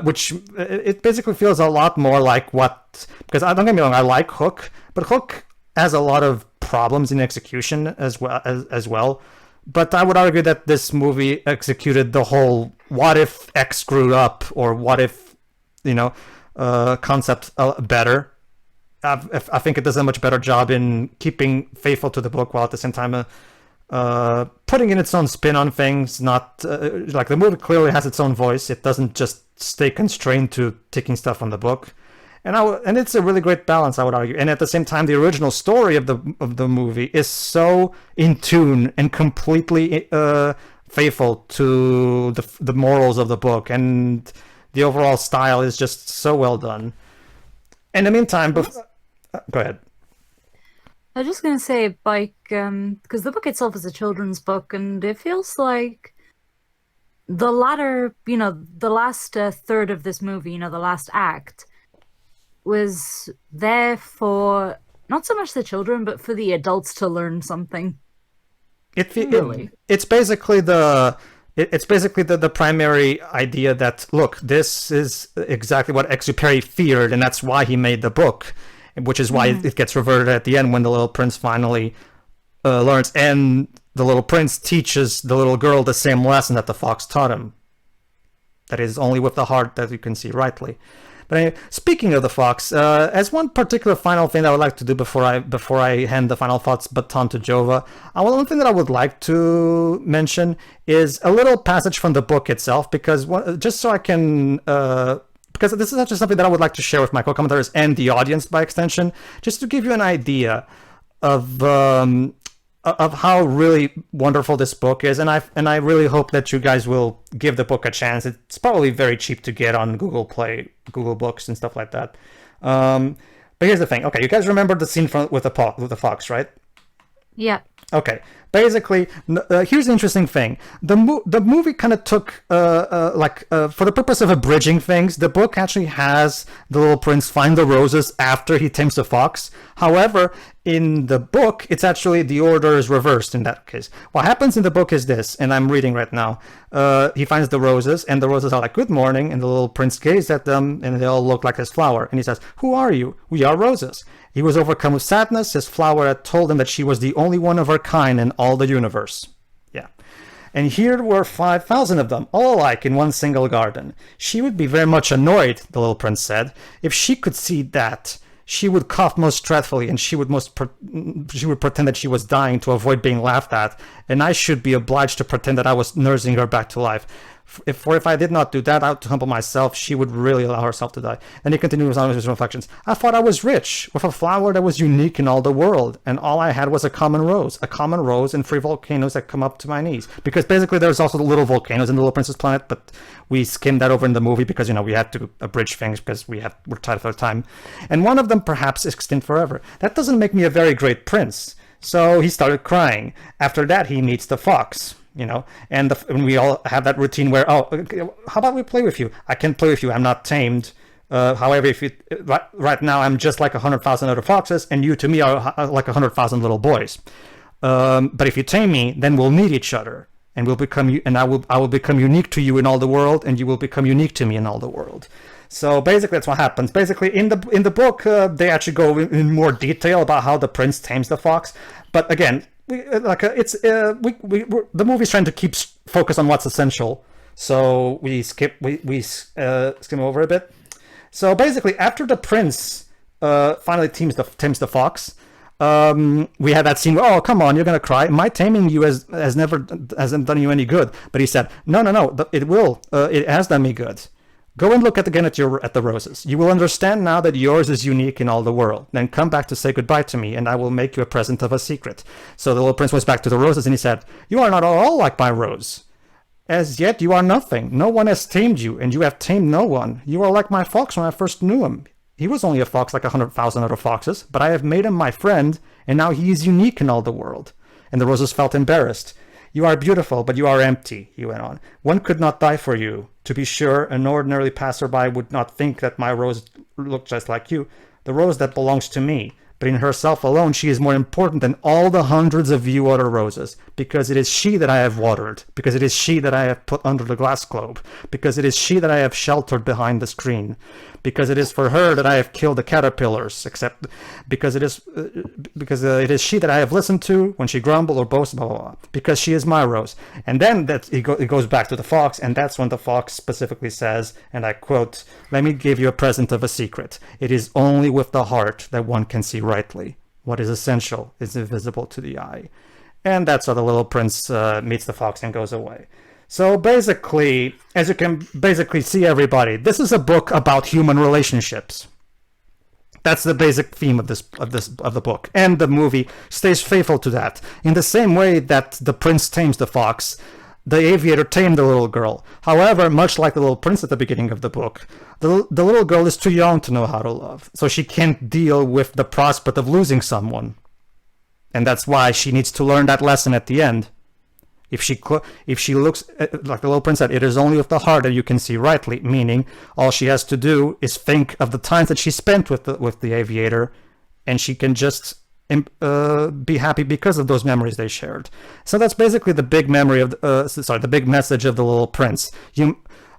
Which it basically feels a lot more like because don't get me wrong, I like Hook, but Hook has a lot of problems in execution as well. But I would argue that this movie executed the whole what if X screwed up, or what if, concept better. I think it does a much better job in keeping faithful to the book while at the same time putting in its own spin on things. Not like the movie clearly has its own voice. It doesn't just stay constrained to taking stuff from the book, and it's a really great balance, I would argue. And at the same time, the original story of the movie is so in tune and completely faithful to the morals of the book, and the overall style is just so well done. In the meantime, go ahead. I was just going to say, because the book itself is a children's book, and it feels like the latter, the last third of this movie, the last act, was there for not so much the children, but for the adults to learn something. It's basically the primary idea that, look, this is exactly what Exupéry feared, and that's why he made the book, which is why it gets reverted at the end when the little prince finally learns, and the little prince teaches the little girl the same lesson that the fox taught him. That is only with the heart that you can see rightly. But anyway, speaking of the fox, as one particular final thing that I would like to do before I hand the final thoughts baton to Jovah, one thing that I would like to mention is a little passage from the book itself, because just so I can because this is actually something that I would like to share with my co-commentators and the audience by extension, just to give you an idea of how really wonderful this book is, and I really hope that you guys will give the book a chance. It's probably very cheap to get on Google Play, Google Books, and stuff like that. But here's the thing. Okay, you guys remember the scene with the fox, right? Yeah. Okay. Basically, here's the interesting thing. The movie kind of took, for the purpose of abridging things, the book actually has the little prince find the roses after he tames the fox. However, in the book, it's actually the order is reversed in that case. What happens in the book is this, and I'm reading right now. He finds the roses, and the roses are like, good morning, and the little prince gazes at them, and they all look like his flower. And he says, who are you? We are roses. He was overcome with sadness. His flower had told him that she was the only one of her kind in all the universe. Yeah. And here were 5,000 of them, all alike in one single garden. She would be very much annoyed, the little prince said, if she could see that. She would cough most dreadfully, and she would pretend that she was dying to avoid being laughed at, and I should be obliged to pretend that I was nursing her back to life. For if I did not do that, out to humble myself, she would really allow herself to die. Then he continues on with his reflections. I thought I was rich, with a flower that was unique in all the world, and all I had was a common rose and 3 volcanoes that come up to my knees. Because basically there's also the little volcanoes in the Little Princess planet, but we skimmed that over in the movie because, we had to abridge things because we're tight for time. And one of them perhaps extinct forever. That doesn't make me a very great prince. So he started crying. After that, he meets the fox. And we all have that routine where, how about we play with you? I can play with you. I'm not tamed. However, right now I'm just like 100,000 other foxes, and you to me are like 100,000 little boys. But if you tame me, then we'll meet each other. and I will become unique to you in all the world, and you will become unique to me in all the world. So basically, that's what happens. Basically, in the book, they actually go in more detail about how the prince tames the fox. But again, the movie's trying to keep focus on what's essential, so we skim over a bit. So basically, after the prince finally tames the fox, we had that scene where, oh, come on, you're gonna cry. My taming you hasn't done you any good. But he said, no, it will. It has done me good. Go and look again at the roses. You will understand now that yours is unique in all the world. Then come back to say goodbye to me, and I will make you a present of a secret. So the little prince went back to the roses, and he said, you are not at all like my rose. As yet you are nothing. No one has tamed you, and you have tamed no one. You are like my fox when I first knew him. He was only a fox like 100,000 other foxes, but I have made him my friend, and now he is unique in all the world. And the roses felt embarrassed. You are beautiful, but you are empty, he went on. One could not die for you. To be sure, an ordinary passerby would not think that my rose looked just like you, the rose that belongs to me. But in herself alone, she is more important than all the hundreds of you other roses, because it is she that I have watered, because it is she that I have put under the glass globe, because it is she that I have sheltered behind the screen, because it is for her that I have killed the caterpillars, because it is she that I have listened to when she grumbled or boasted, blah, blah, blah, because she is my rose. And then it goes back to the fox, and that's when the fox specifically says, and I quote, let me give you a present of a secret. It is only with the heart that one can see rightly. What is essential is invisible to the eye. And that's how the little prince meets the fox and goes away. So basically, as you can basically see, everybody, this is a book about human relationships. That's the basic theme of the book, and the movie stays faithful to that. In the same way that the prince tames the fox, the aviator tamed the little girl. However, much like the little prince at the beginning of the book, the little girl is too young to know how to love, so she can't deal with the prospect of losing someone, and that's why she needs to learn that lesson at the end. If she looks, like the little prince said, it is only with the heart that you can see rightly, meaning all she has to do is think of the times that she spent with the aviator, and she can just be happy because of those memories they shared. So that's basically the big the big message of the little prince.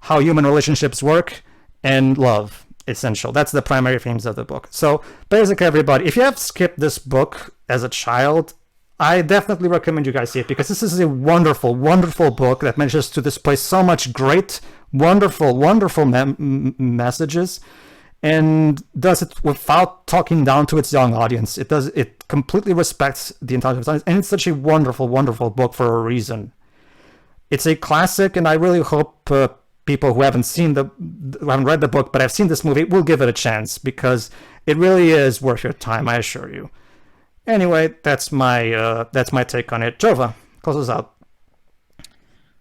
How human relationships work and love, essential. That's the primary themes of the book. So basically, everybody, if you have skipped this book as a child, I definitely recommend you guys see it, because this is a wonderful, wonderful book that manages to display so much great, wonderful, wonderful messages, and does it without talking down to its young audience. It completely respects the intelligence of audience, and it's such a wonderful, wonderful book for a reason. It's a classic, and I really hope people who haven't read the book but have seen this movie will give it a chance, because it really is worth your time, I assure you. Anyway, that's my take on it. Jovah, close us out.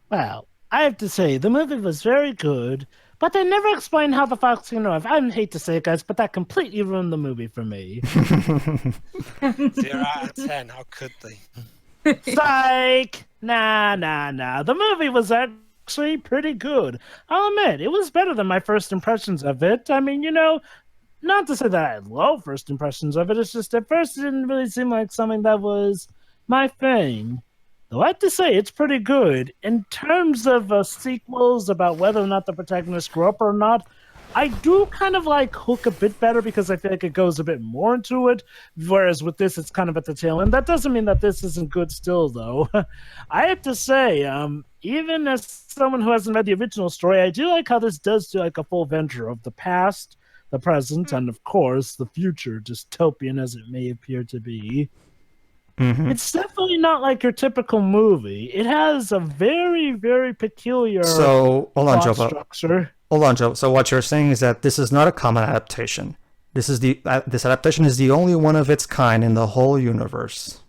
Well, I have to say, the movie was very good, but they never explained how the fox can know. I hate to say it, guys, but that completely ruined the movie for me. 0 out of 10, how could they? Psych! Nah. The movie was actually pretty good. I'll admit, it was better than my first impressions of it. I mean, not to say that I had low first impressions of it, it's just at first it didn't really seem like something that was my thing. Though I have to say, it's pretty good. In terms of sequels about whether or not the protagonist grew up or not, I do kind of like Hook a bit better, because I feel like it goes a bit more into it, whereas with this, it's kind of at the tail end. That doesn't mean that this isn't good still, though. I have to say, even as someone who hasn't read the original story, I do like how this does do like a full venture of the past, the present, and of course, the future, dystopian as it may appear to be. Mm-hmm. It's definitely not like your typical movie. It has a very, very peculiar hold on, Jovah. structure. Hold on, Joe. So what you're saying is that this is not a common adaptation. This adaptation is the only one of its kind in the whole universe.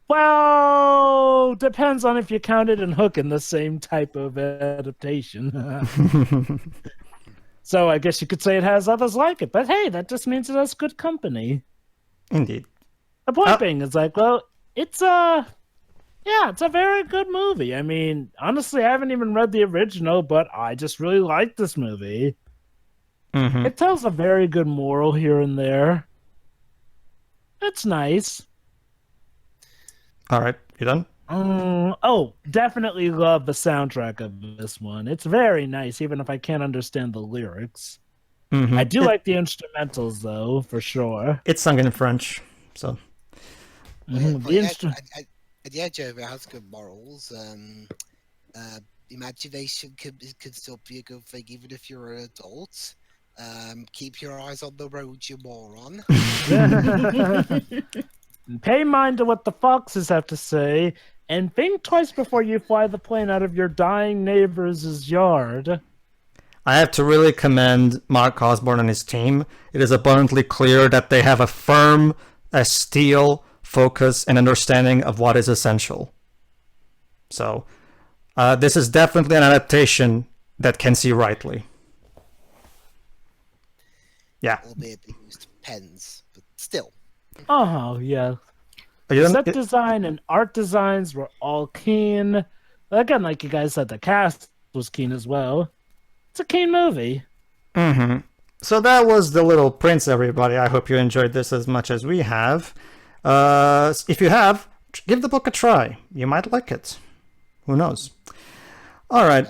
Well, depends on if you counted and Hook in the same type of adaptation. So I guess you could say it has others like it, but hey, that just means it has good company. Indeed. The point being is like, well, it's a very good movie. I mean, honestly, I haven't even read the original, but I just really like this movie. Mm-hmm. It tells a very good moral here and there. It's nice. All right, you done? Definitely love the soundtrack of this one. It's very nice, even if I can't understand the lyrics. Mm-hmm. I do like the instrumentals, though, for sure. It's sung in French, so. Jovah has good morals. Imagination can still be a good thing, even if you're an adult. Keep your eyes on the road, you moron. Pay mind to what the foxes have to say, and think twice before you fly the plane out of your dying neighbor's yard. I have to really commend Mark Osborne and his team. It is abundantly clear that they have a firm as steel focus and understanding of what is essential. So, this is definitely an adaptation that can see rightly. Yeah. Albeit they used pens, but still. Yeah. Set design and art designs were all keen. Again, like you guys said, the cast was keen as well. It's a keen movie. Mm-hmm. So that was The Little Prince, everybody. I hope you enjoyed this as much as we have. If you have, give the book a try. You might like it. Who knows? All right.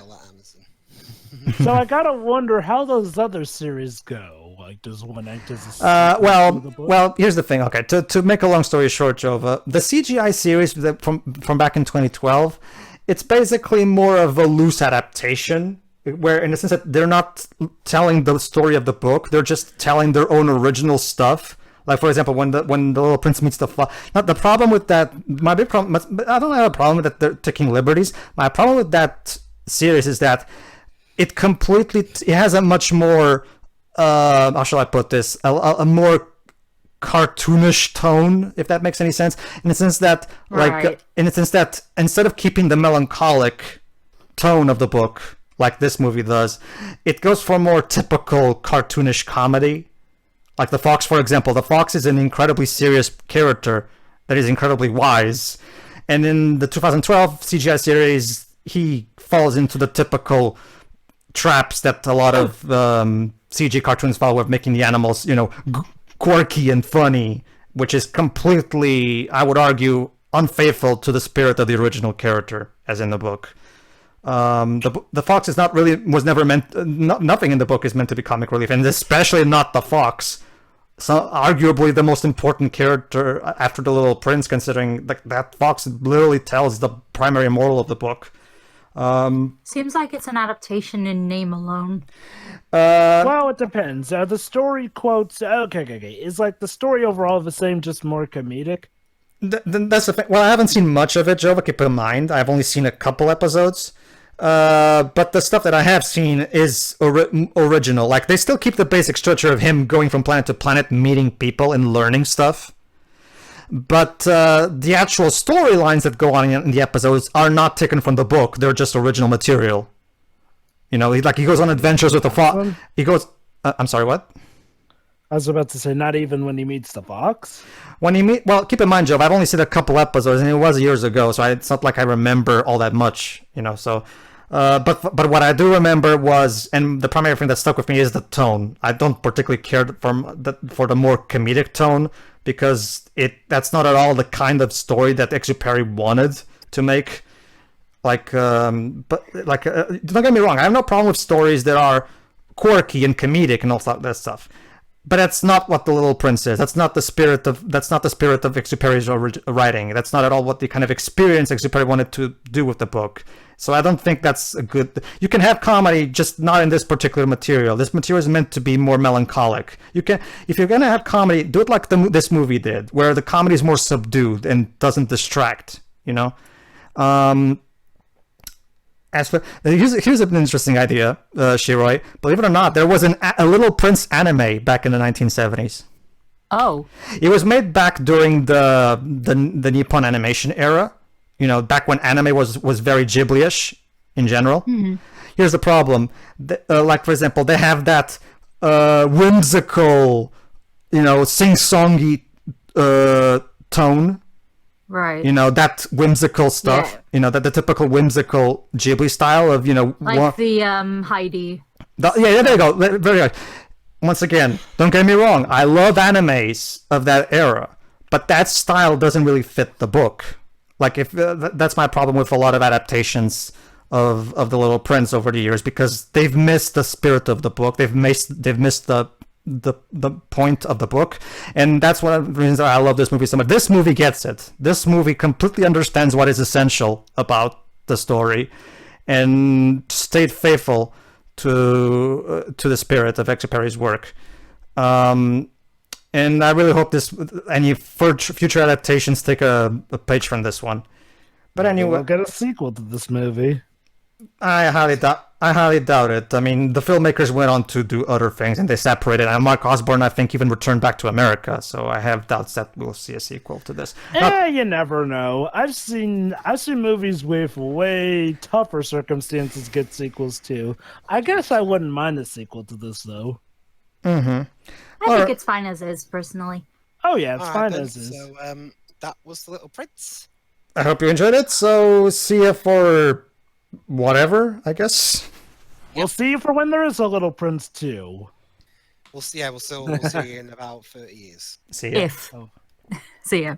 So I gotta wonder how those other series go. Like, does one act as a well, here's the thing. Okay, to make a long story short, Jovah, the CGI series from back in 2012, it's basically more of a loose adaptation, where in the sense that they're not telling the story of the book, they're just telling their own original stuff. Like, for example, when the little prince meets the fox. Not the problem with that. My big problem. I don't have a problem with that they're taking liberties. My problem with that series is that it has a much more. How shall I put this? A more cartoonish tone, if that makes any sense. In the sense that, instead of keeping the melancholic tone of the book like this movie does, it goes for more typical cartoonish comedy. Like the fox, for example. The fox is an incredibly serious character that is incredibly wise, and in the 2012 CGI series, he falls into the typical traps that a lot of CG cartoons follow, with making the animals, quirky and funny, which is completely, I would argue, unfaithful to the spirit of the original character, as in the book. The fox is nothing in the book is meant to be comic relief, and especially not the fox. So arguably the most important character after the Little Prince, considering that fox literally tells the primary moral of the book. Seems like it's an adaptation in name alone. Well, it depends. The story quotes. Okay. Is like the story overall the same, just more comedic? That's the thing. Well, I haven't seen much of it, Jovah. Keep in mind, I've only seen a couple episodes. But the stuff that I have seen is original. Like, they still keep the basic structure of him going from planet to planet, meeting people and learning stuff. But the actual storylines that go on in the episodes are not taken from the book. They're just original material. He goes on adventures with the fox. He goes. I'm sorry, what? I was about to say, not even when he meets the fox. Well, keep in mind, Joe, I've only seen a couple episodes, and it was years ago, so it's not like I remember all that much. So. But what I do remember was, and the primary thing that stuck with me is the tone. I don't particularly care for the more comedic tone, because that's not at all the kind of story that Exupéry wanted to make. Don't get me wrong, I have no problem with stories that are quirky and comedic and all that stuff. But that's not what The Little Prince is. That's not the spirit of Exupéry's writing. That's not at all what the kind of experience Exupéry wanted to do with the book. So I don't think that's a good. You can have comedy, just not in this particular material. This material is meant to be more melancholic. If you're gonna have comedy, do it like this movie did, where the comedy is more subdued and doesn't distract. Here's an interesting idea, Shiroi. Believe it or not, there was a Little Prince anime back in the 1970s. Oh. It was made back during the Nippon animation era. Back when anime was very Ghibli-ish in general. Mm-hmm. Here's the problem. Like, for example, they have that whimsical, sing-songy tone. Right. That whimsical stuff. Yeah. The typical whimsical Ghibli style of, like the Heidi. Yeah, there you go. Very good. Once again, don't get me wrong. I love animes of that era, but that style doesn't really fit the book. Like if that's my problem with a lot of adaptations of the Little Prince over the years, because they've missed the spirit of the book. They've missed the point of the book, and that's one of the reasons I love this movie so much. This movie gets it. This movie completely understands what is essential about the story, and stayed faithful to the spirit of Exupéry's work. And I really hope any future adaptations take a page from this one. But anyway, we'll get a sequel to this movie. I highly doubt it. I mean, the filmmakers went on to do other things, and they separated. And Mark Osborne, I think, even returned back to America. So I have doubts that we'll see a sequel to this. You never know. I've seen movies with way tougher circumstances get sequels too. I guess I wouldn't mind a sequel to this though. Mm-hmm. I think it's fine as is, personally. Oh yeah, it's fine as is. So that was The Little Prince. I hope you enjoyed it. So see you for whatever, I guess. We'll see you for when there is a Little Prince 2. We'll see. Yeah, we'll see you in about 30 years. See ya. See ya.